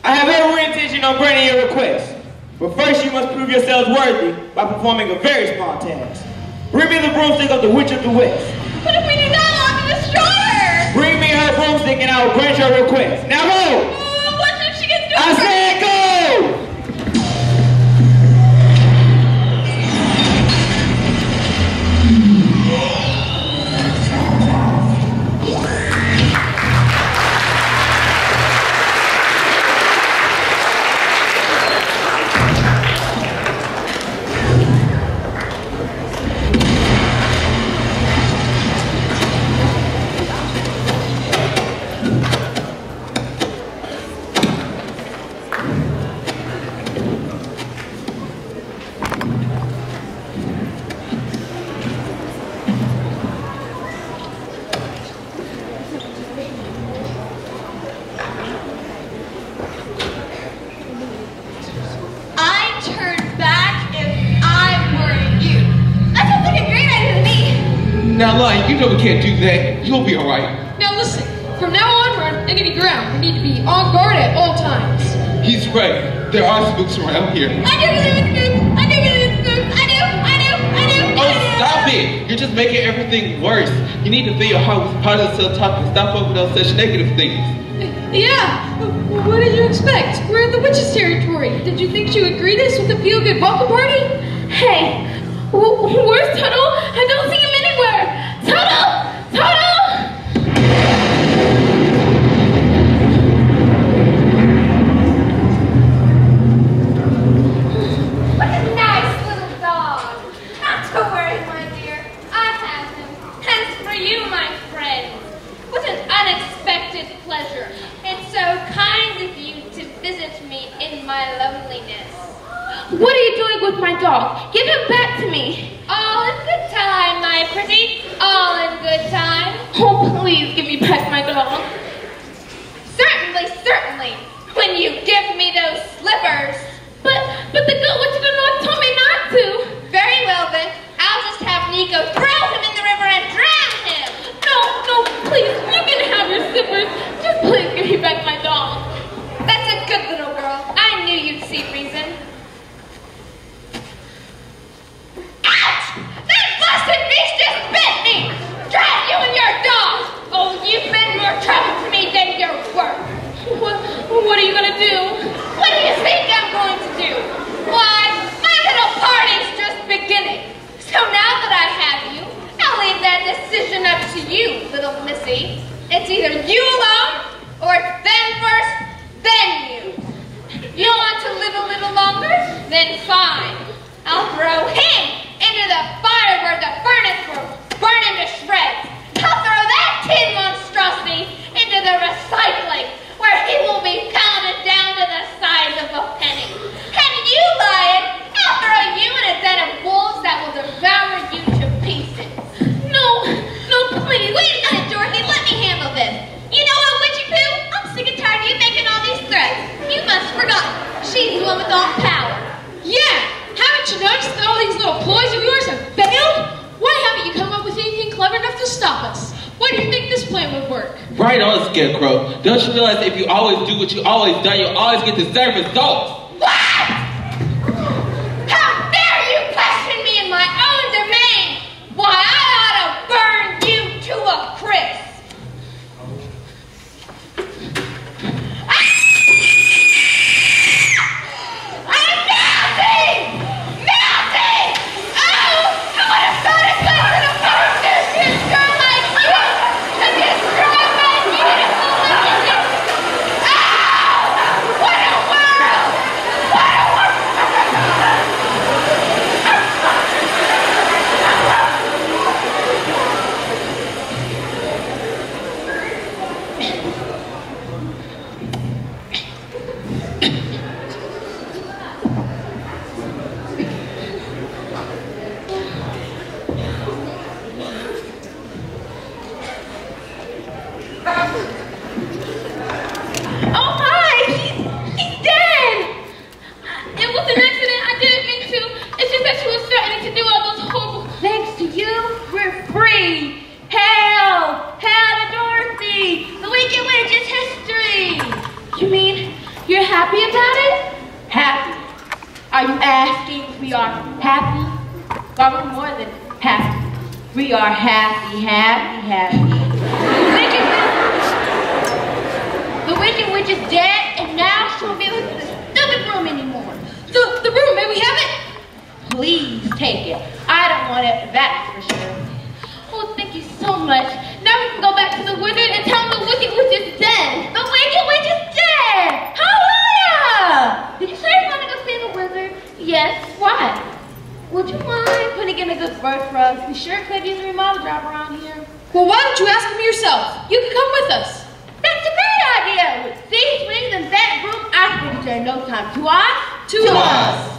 Speaker 6: I have every intention on granting your request. But first you must prove yourselves worthy by performing a very small task. Bring me the broomstick of the Witch of the West.
Speaker 3: But if we do that, I'll have to destroy her!
Speaker 6: Bring me her broomstick and I will grant your request. Now go!
Speaker 3: What if she gets
Speaker 6: I said go!
Speaker 8: not lying. You know we can't do that. You'll be all right.
Speaker 2: Now listen, from now on, we're on enemy ground. We need to be on guard at all times.
Speaker 8: He's right. There are spooks around here.
Speaker 7: I do believe in spooks. I do believe in spooks. I do.
Speaker 8: Oh, stop it! You're just making everything worse. You need to fill your heart with positive self-talk and stop over those such negative things.
Speaker 2: Yeah, what did you expect? We're in the witch's territory. Did you think she would greet us with a feel-good welcome party?
Speaker 1: Hey, where's Tuttle? I don't see him anywhere. Tuttle! Tuttle!
Speaker 7: What a nice little dog. Not to worry, my dear. I have him. As for you, my friend, what an unexpected pleasure. It's so kind of you to visit me in my loneliness.
Speaker 1: What are you doing with my dog? Give him back to me.
Speaker 7: All in good time, my pretty. All in good time.
Speaker 1: Oh, please give me back my dog.
Speaker 7: Certainly, certainly. When you give me those slippers.
Speaker 1: But the good witch of the north told me not to.
Speaker 7: Very well then. I'll just have Nico throw him in the river and drown him.
Speaker 1: No, please. You can have your slippers. Just please give me back my dog.
Speaker 7: That's a good little girl. I knew you'd see reason. Ouch! That blasted beast just bit me! Drat you and your dog! Oh, you've been more trouble to me than you're worth.
Speaker 1: What are you gonna do?
Speaker 7: What do you think I'm going to do? Why, my little party's just beginning. So now that I have you, I'll leave that decision up to you, little missy. It's either you alone, or it's them first, then you. You want to live a little longer? Then fine. I'll throw him into the fire where the furnace will burn him to shreds. I'll throw that tin monstrosity into the recycling, where he will be pounded down to the size of a penny. And you, lion, I'll throw you in a den of wolves that will devour you to pieces.
Speaker 1: No, please.
Speaker 7: Wait a minute, Dorothy. Let me handle this. You know what, Witchy Poo? I'm sick and tired of you making all these threats. You must have forgotten. She's the one with all power.
Speaker 2: Yeah! Haven't you noticed that all these little ploys of yours have failed? Why haven't you come up with anything clever enough to stop us? Why do you think this plan would work?
Speaker 8: Right on, Scarecrow. Don't you realize if you always do what you always done, you'll always get the same results?
Speaker 7: What? How dare you question me in my own domain? Why, I ought to burn you to a crisp. I'm melting! Melting! Oh, I would have thought it was an opportunity girl like you to destroy my beautiful living. Oh, what a world! What a world!
Speaker 1: Oh my! He's dead! It was an accident. I didn't mean to. It's just that she was threatening to do all those horrible.
Speaker 3: Thanks to you, we're free. Hail! Hail to Dorothy! The Wicked Witch is history!
Speaker 1: You mean you're happy about it?
Speaker 3: Happy? Are you asking if we are happy? Well, we're more than happy. We are happy. The Wicked Witch is dead, and now she won't be able to use the stupid room anymore.
Speaker 2: The room, may we have it?
Speaker 3: Please take it. I don't want it, that's for sure.
Speaker 1: Oh, thank you so much. Now we can go back to the wizard and tell him the Wicked Witch is dead.
Speaker 3: The Wicked Witch is dead! Hallelujah! Did you say you want to go see the wizard?
Speaker 1: Yes, why?
Speaker 3: Would you mind putting in a good word for us? We sure could use a remodel job around here.
Speaker 2: Well, why don't you ask him yourself? You can come with us.
Speaker 3: That's a great idea! With these wings and that broom, I can get there in no time. To us?
Speaker 2: To us.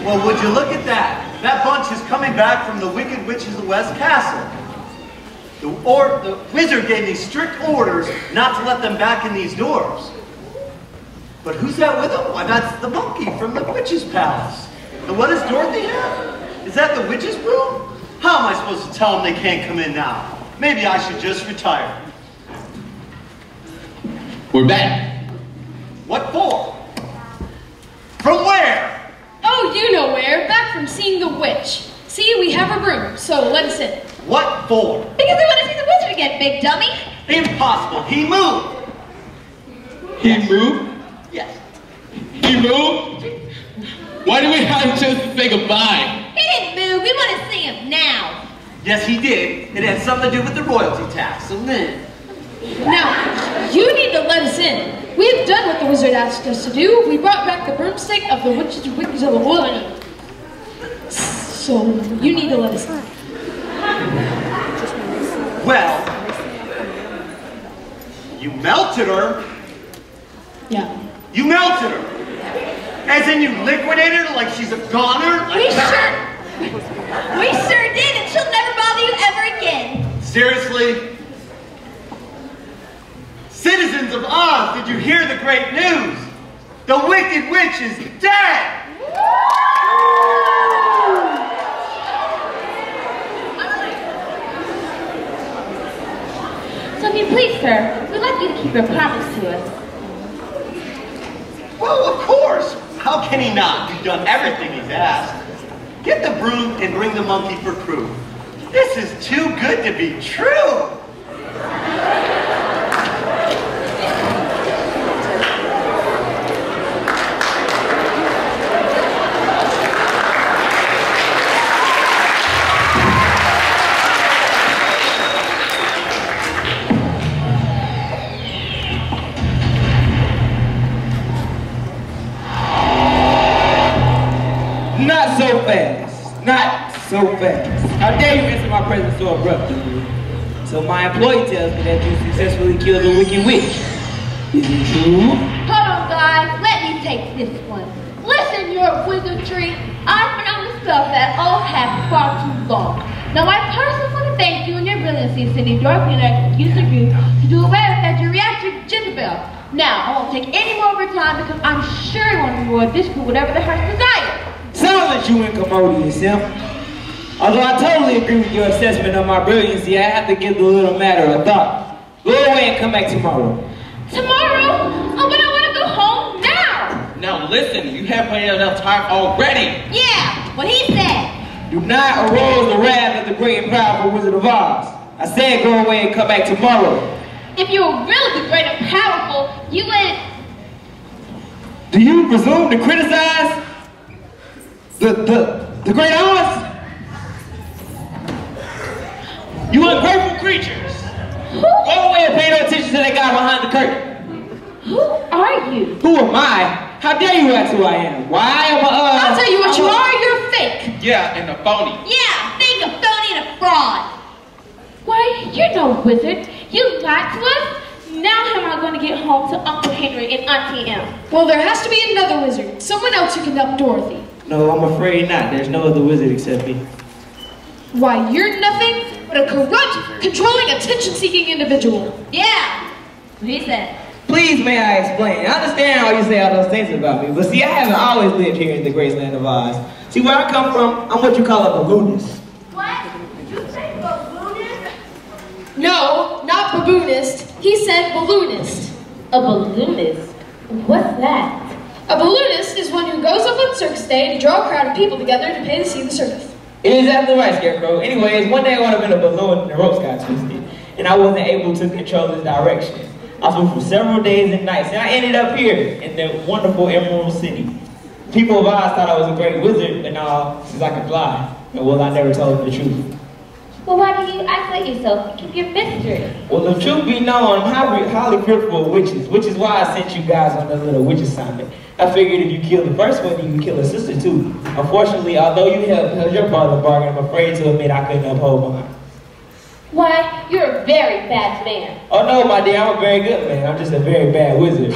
Speaker 10: Well, would you look at that? That bunch is coming back from the Wicked Witches of West Castle. The wizard gave me strict orders not to let them back in these doors. But who's that with them? Why, that's the monkey from the witch's palace. And what does Dorothy have? Is that the witch's broom? How am I supposed to tell them they can't come in now? Maybe I should just retire.
Speaker 6: We're back.
Speaker 10: What for? From where?
Speaker 2: Oh, you know where. Back from seeing the witch. See, we have a room, so let us in.
Speaker 10: What for?
Speaker 3: Because we want to see the wizard again, big dummy.
Speaker 10: Impossible. He moved.
Speaker 6: He moved?
Speaker 10: Yes.
Speaker 6: He moved? Why do we have a chance to say goodbye?
Speaker 3: He didn't move. We want to see him now.
Speaker 10: Yes, he did. It had something to do with the royalty tax. So then.
Speaker 2: Now, you need to let us in. We have done what the wizard asked us to do. We brought back the broomstick of the witches and witches of the world. So, you need to let us in.
Speaker 10: Well, you melted her.
Speaker 2: Yeah.
Speaker 10: You melted her. As in you liquidated her like she's a goner?
Speaker 3: We sure did, and she'll never bother you ever again.
Speaker 10: Seriously? Citizens of Oz, did you hear the great news? The Wicked Witch is dead!
Speaker 1: So if you please, sir, we'd like you to keep your promise to us.
Speaker 10: Well, of course. How can he not? You've done everything he's asked. Get the broom and bring the monkey for proof. This is too good to be true.
Speaker 6: Not so fast. Not so fast. How dare you enter my presence so abruptly? So my employee tells me that you successfully killed the Wicked Witch. Is it true?
Speaker 7: Hold on, guys. Let me take this one. Listen, your wizardry. I've been on the stuff that all happened far too long. Now, I personally want to thank you and your brilliancy, Cindy, Dorothy, and I use of you to do away with that geriatric Jezebel. Now, I won't take any more of your time because I'm sure you want to reward this group whatever the heart's desire.
Speaker 6: Sounds like you incommodious, Simp. Although I totally agree with your assessment of my brilliancy, I have to give the little matter a thought. Go away and come back tomorrow.
Speaker 7: Tomorrow? Oh, but I want to go home now.
Speaker 6: Now listen, you have plenty enough time already.
Speaker 7: Yeah, what he said.
Speaker 6: Do not arouse the wrath of the great and powerful Wizard of Oz. I said go away and come back tomorrow.
Speaker 7: If you were really the great and powerful, you would...
Speaker 6: Do you presume to criticize the great Oz? You ungrateful creatures! Go away and pay no attention to that guy behind the curtain.
Speaker 1: Who are you?
Speaker 6: Who am I? How dare you ask who I am? Why am I,
Speaker 2: I'll tell you what you are, you're fake.
Speaker 6: Yeah, and a phony.
Speaker 3: Yeah, fake, a phony, and a fraud.
Speaker 1: Why, you're no wizard. You lied to us. Now how am I going to get home to Uncle Henry and Auntie Em?
Speaker 2: Well, there has to be another wizard. Someone else who can help Dorothy.
Speaker 6: No, I'm afraid not. There's no other wizard except me.
Speaker 2: Why, you're nothing but a corrupt, controlling, attention-seeking individual.
Speaker 3: Yeah, what he said.
Speaker 6: Please, may I explain? I understand how you say all those things about me, but see, I haven't always lived here in the great land of Oz. See, where I come from, I'm what you call a balloonist.
Speaker 7: What? Did you say balloonist?
Speaker 2: No, not baboonist. He said balloonist.
Speaker 1: A balloonist? What's that?
Speaker 2: A balloonist is one who goes up on circus day to draw a crowd of people together to pay to see the circus.
Speaker 6: It is exactly right, Scarecrow. Anyways, one day I would have been a balloon and the ropes got twisted, and I wasn't able to control its direction. I flew for several days and nights, and I ended up here in the wonderful Emerald City. People of Oz thought I was a great wizard, but now, since I could fly, well, I never told them the truth.
Speaker 1: Well, why do you isolate yourself and keep your mystery?
Speaker 6: Well, the truth be known, I'm highly fearful of witches, which is why I sent you guys on a little witch assignment. I figured if you kill the first one, you can kill a sister too. Unfortunately, although you held your part of the bargain, I'm afraid to admit I couldn't uphold mine.
Speaker 1: Why, you're a very bad man.
Speaker 6: Oh no, my dear, I'm a very good man. I'm just a very bad wizard.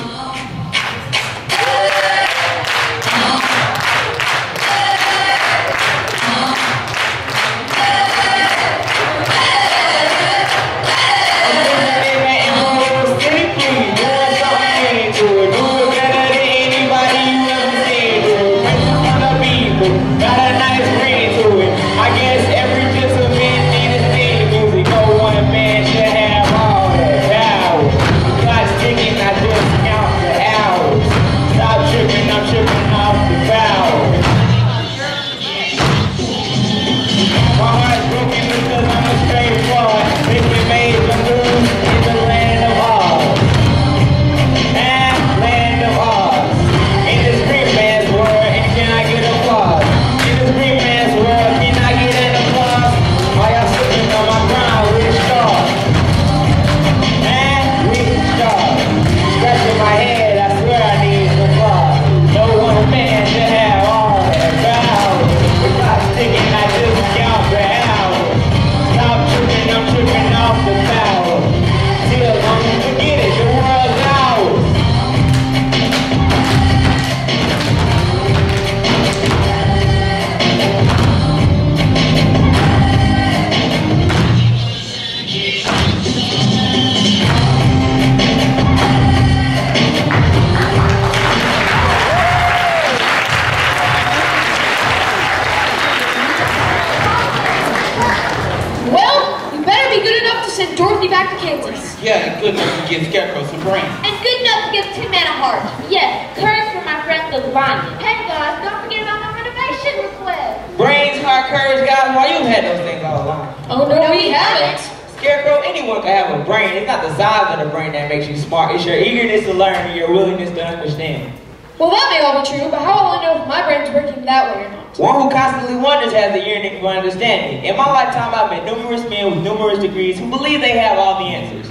Speaker 8: to get Scarecrow some brains.
Speaker 7: And good enough to give Tin Man a heart.
Speaker 1: Yes, courage for my friend the lion.
Speaker 7: Hey guys, don't forget about my renovation request.
Speaker 6: Brains, heart, courage, guys. Why you had those things all along?
Speaker 2: Oh, no, we haven't.
Speaker 6: Scarecrow, anyone can have a brain. It's not the size of the brain that makes you smart. It's your eagerness to learn and your willingness to understand.
Speaker 2: Well, that may all be true, but how will I know if my brain's working that way or not?
Speaker 6: One who constantly wonders has the yearning for understanding. In my lifetime, I've met numerous men with numerous degrees who believe they have all the answers.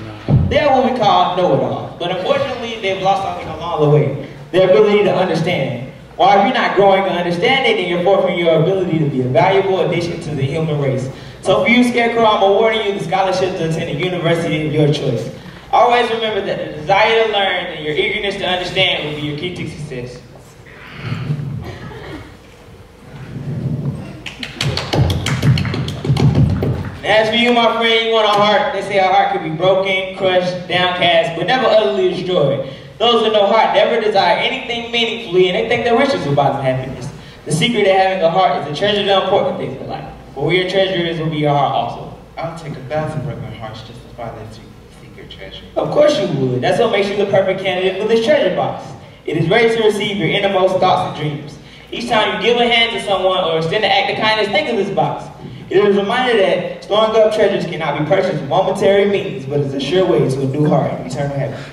Speaker 6: They are what we call know-it-alls, but unfortunately, they've lost something along the way, their ability to understand. While if you're not growing or understanding, then you're forfeiting your ability to be a valuable addition to the human race. So for you, Scarecrow, I'm awarding you the scholarship to attend a university of your choice. Always remember that the desire to learn and your eagerness to understand will be your key to success. And as for you, my friend, you want a heart. They say a heart can be broken, crushed, downcast, but never utterly destroyed. Those with no heart never desire anything meaningfully, and they think their riches will buy them happiness. The secret of having a heart is to treasure the important things in life. For where your treasure is will be your heart also.
Speaker 8: I'll take 1,000 broken hearts just to find that secret treasure.
Speaker 6: Of course you would. That's what makes you the perfect candidate for this treasure box. It is ready to receive your innermost thoughts and dreams. Each time you give a hand to someone or extend an act of kindness, think of this box. It is a reminder that storing up treasures cannot be purchased with momentary means, but is a sure way to a new heart and eternal happiness.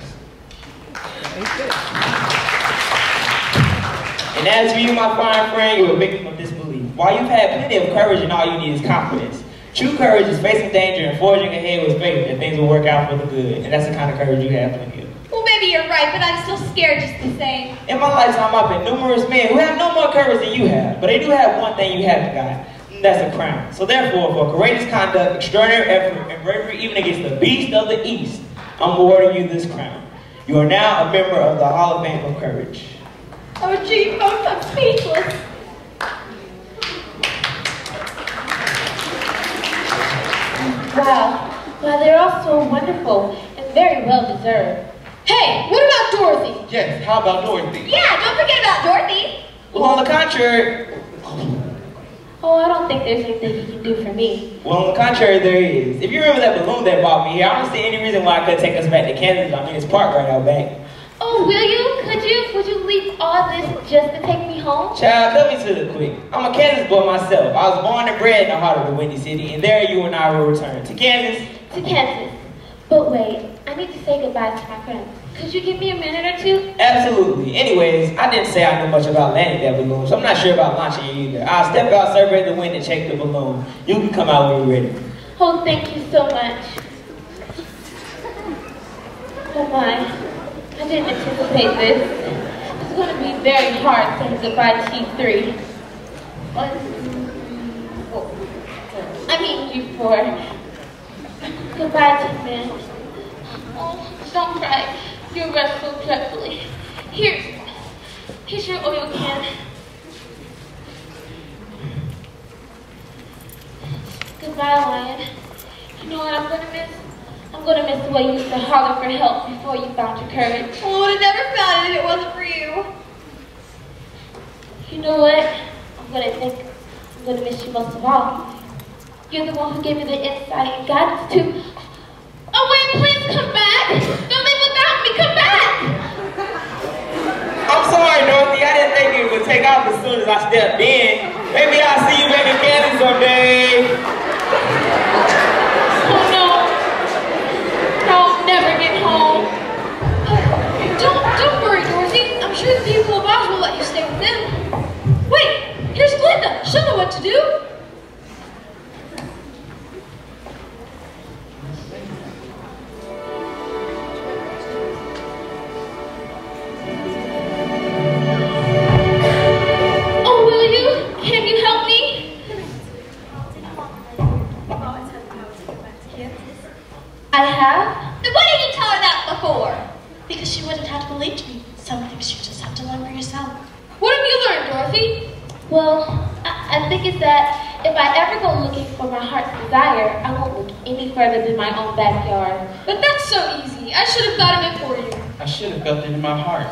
Speaker 6: And as for you, my fine friend, you are a victim of disbelief. While you've had plenty of courage and all you need is confidence, true courage is facing danger and forging ahead with faith that things will work out for the good. And that's the kind of courage you have plenty of.
Speaker 3: Well, maybe you're right, but I'm still scared just the same.
Speaker 6: In my lifetime, I've met numerous men who have no more courage than you have, but they do have one thing you haven't got, and that's a crown. So therefore, for courageous conduct, extraordinary effort, and bravery even against the beast of the East, I'm awarding you this crown. You are now a member of the Hall of Fame of Courage.
Speaker 3: Oh, gee, folks, I'm speechless.
Speaker 1: Wow. Wow, they're all so wonderful and very well deserved.
Speaker 2: Hey, what about Dorothy?
Speaker 8: Yes, how about Dorothy?
Speaker 3: Yeah, don't forget about Dorothy.
Speaker 6: Well, on the contrary,
Speaker 1: Oh, I don't think there's anything you can do for me.
Speaker 6: Well, on the contrary, there is. If you remember that balloon that brought me here, I don't see any reason why I couldn't take us back to Kansas. I mean, it's parked right out back.
Speaker 1: Oh, will you? Would you leave all this just to take me home?
Speaker 6: Child, cut me to the quick. I'm a Kansas boy myself. I was born and bred in the heart of the Windy City, and there you and I will return. To Kansas?
Speaker 1: To Kansas. But wait, I need to say goodbye to my friends. Could you give me a minute or two?
Speaker 6: Absolutely. Anyways, I didn't say I knew much about landing that balloon, so I'm not sure about launching it either. I'll step out, survey the wind, and check the balloon. You can come out when you're ready.
Speaker 1: Oh, thank you so much. Oh my, I didn't anticipate this. It's going to be very hard saying goodbye to you three. I mean you four. Goodbye, Tin Man. Oh, don't cry. You rest so dreadfully. Here's your oil can. Goodbye, Lion. You know what I'm gonna miss? I'm gonna miss the way you used to holler for help before you found your courage.
Speaker 3: I would have never found it if it wasn't for you.
Speaker 1: You know what? I'm gonna miss you most of all. You're the one who gave me the insight and guidance to. Oh wait, please come back! Don't leave without me, come back!
Speaker 6: I'm sorry, Dorothy. I didn't think it would take off as soon as I stepped in. Maybe I'll see you back in Kansas someday.
Speaker 1: Oh no. No, I'll never get home.
Speaker 2: Don't worry, Dorothy. I'm sure the people of Oz will let you stay with them. Wait, here's Glinda. She'll know what to do.
Speaker 1: Oh, will you? Can you help me? I have?
Speaker 3: Then why didn't you tell her that before? Because she wouldn't have believed me. Some things you just have to learn for yourself.
Speaker 2: What have you learned, Dorothy?
Speaker 1: Well, I think it's that if I ever go looking for my heart's desire, I won't look any further than my own backyard.
Speaker 2: But that's so easy. I should have thought of it for you.
Speaker 8: I should have felt it in my heart.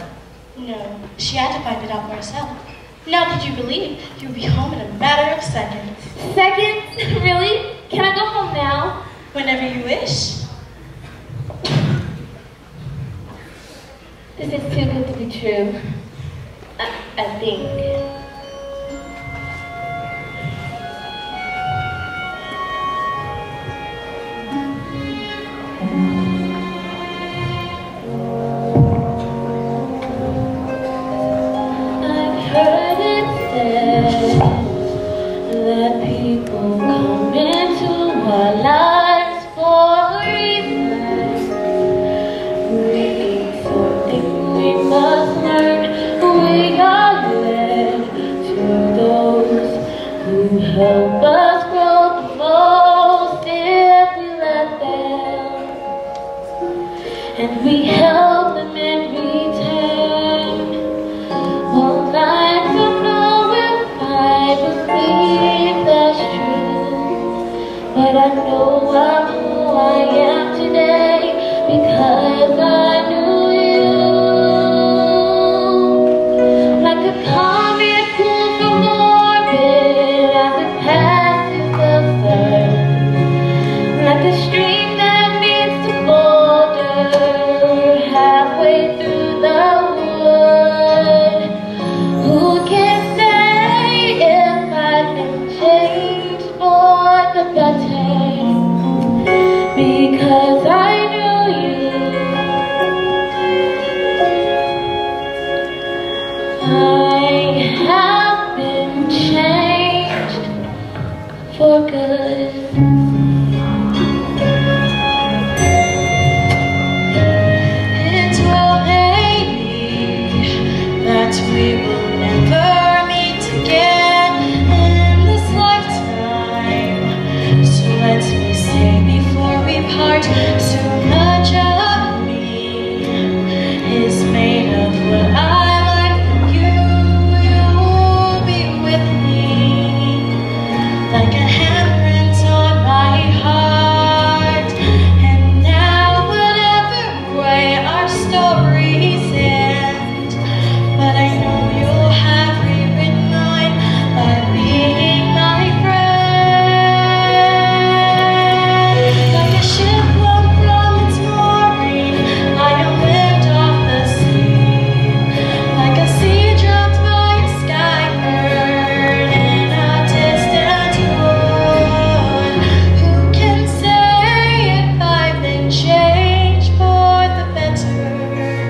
Speaker 3: No, she had to find it out for herself. Now that you believe, you'll be home in a matter of seconds.
Speaker 1: Seconds? Really? Can I go home now?
Speaker 3: Whenever you wish.
Speaker 1: This is too good to be true. I think. I've heard it said that people come into our lives for a reason. Maybe something we must learn. We are led to those who help us grow the most if we let them. And we help them in return. Well, I don't know if I believe that's true, but I know I'm who I am today because I knew you. Like a comet pulled from orbit as it passes the sun, like a stream that meets the boulder halfway through the wood. Who can say if I've been changed for the better? Because I knew you. I have been changed for good.
Speaker 4: It will maybe that we will never meet again in this lifetime. So let me say before we part, so much of me is made of what I like from you. You'll be with me like a handprint on my heart. And now whatever way our stories end, but I know you'll have rewritten mine by being my friend. Like a ship blown from its mooring, I am whipped off the sea. Like a sea dropped by a skybird in a distant wood. Who can say if I've been changed for the better?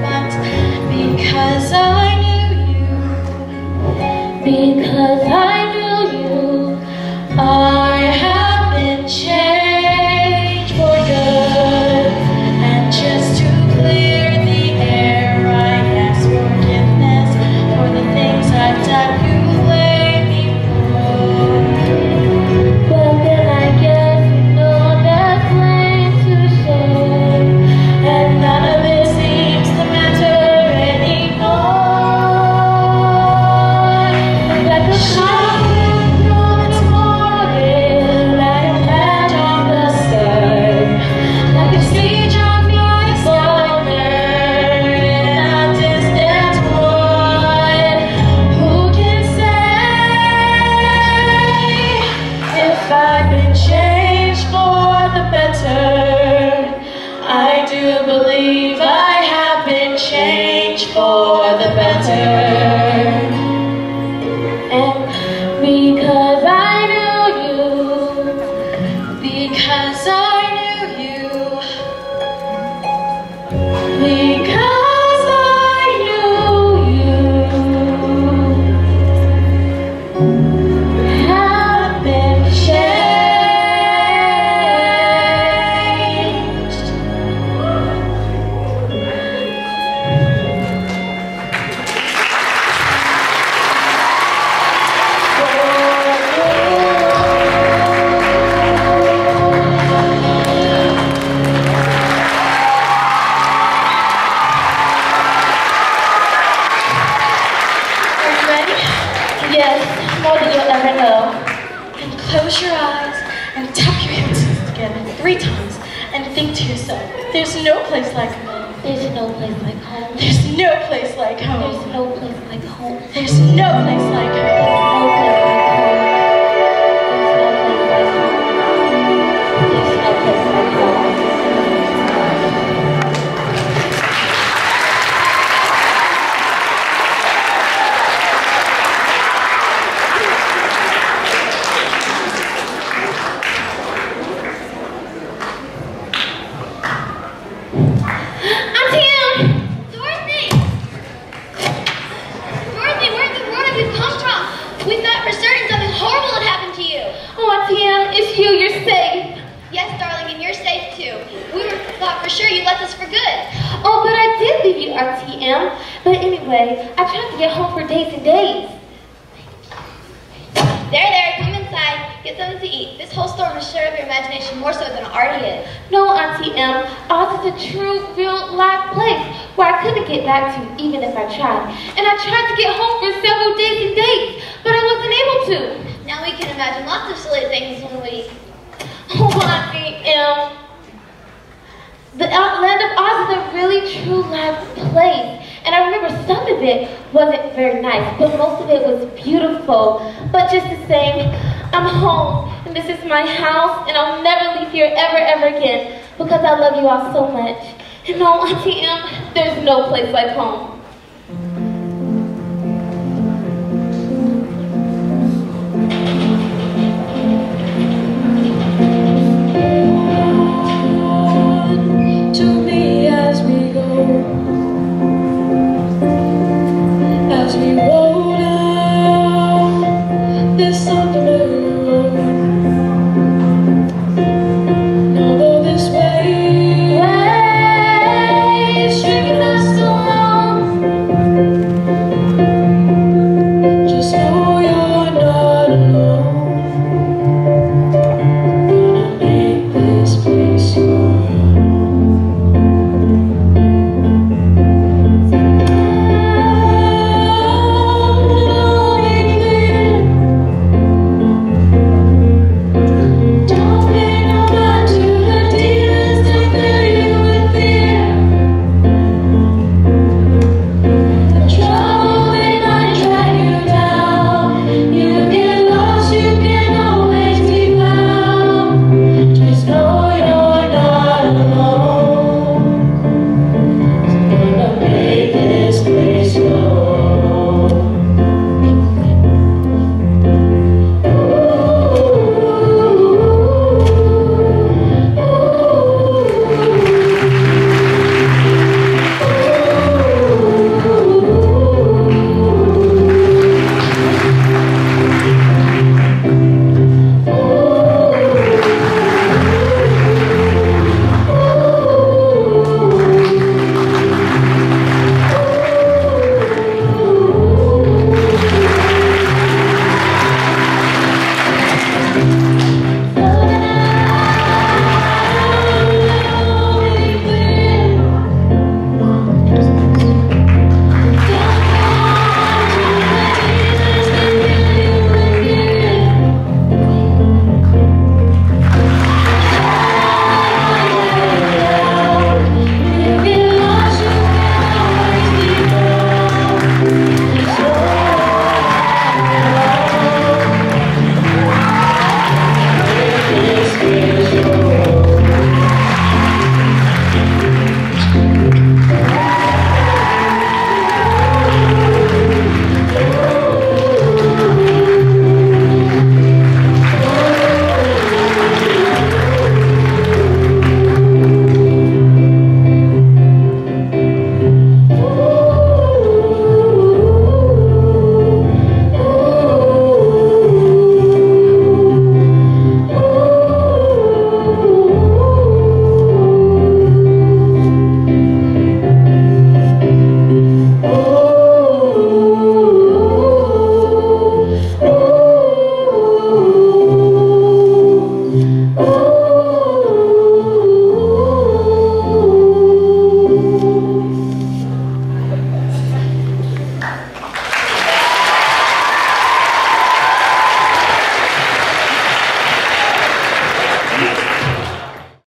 Speaker 4: But because I knew you,
Speaker 1: Because I knew you,
Speaker 4: I have been changed for good. And just to clear the air, I ask forgiveness for the things I've done you blame me for.
Speaker 1: but then I guess you know there's blame to share,
Speaker 4: And none of it seems to matter anymore.
Speaker 1: like a comet from its orbit, like a patch on the sun,
Speaker 4: Like a sea dropped by a skybird in a distant wood. Who can say if I've been changed for the better? I do believe I have been changed for the better.
Speaker 1: and because I knew you,
Speaker 4: Because I knew you. Because I knew you.
Speaker 1: have been
Speaker 4: Changed. Are you ready?
Speaker 1: yes, more than you'll ever know.
Speaker 4: And close your eyes and tap your hands together 3 times and think to yourself, there's no place like home.
Speaker 1: There's no place like home.
Speaker 4: There's no place like home.
Speaker 1: There's no place like home.
Speaker 4: There's no place like home.
Speaker 1: No place like home. There's no place like home. There's no place like home. you, Auntie M. But anyway, I tried to get home for days and days.
Speaker 11: There, come inside. Get something to eat. This whole storm is sure of your imagination more so than it already is.
Speaker 1: No, Auntie M. Oz is a true, real, live place where I couldn't get back to even if I tried. And I tried to get home for several days and days, but I wasn't able to.
Speaker 11: Now we can imagine lots of silly things when we...
Speaker 1: Oh, Auntie M. The land of Oz is a really true, live place. And I remember some of it wasn't very nice, but most of it was beautiful. But just the same, I'm home, and this is my house, and I'll never leave here ever again, because I love you all so much. And no, Auntie M, there's no place like home.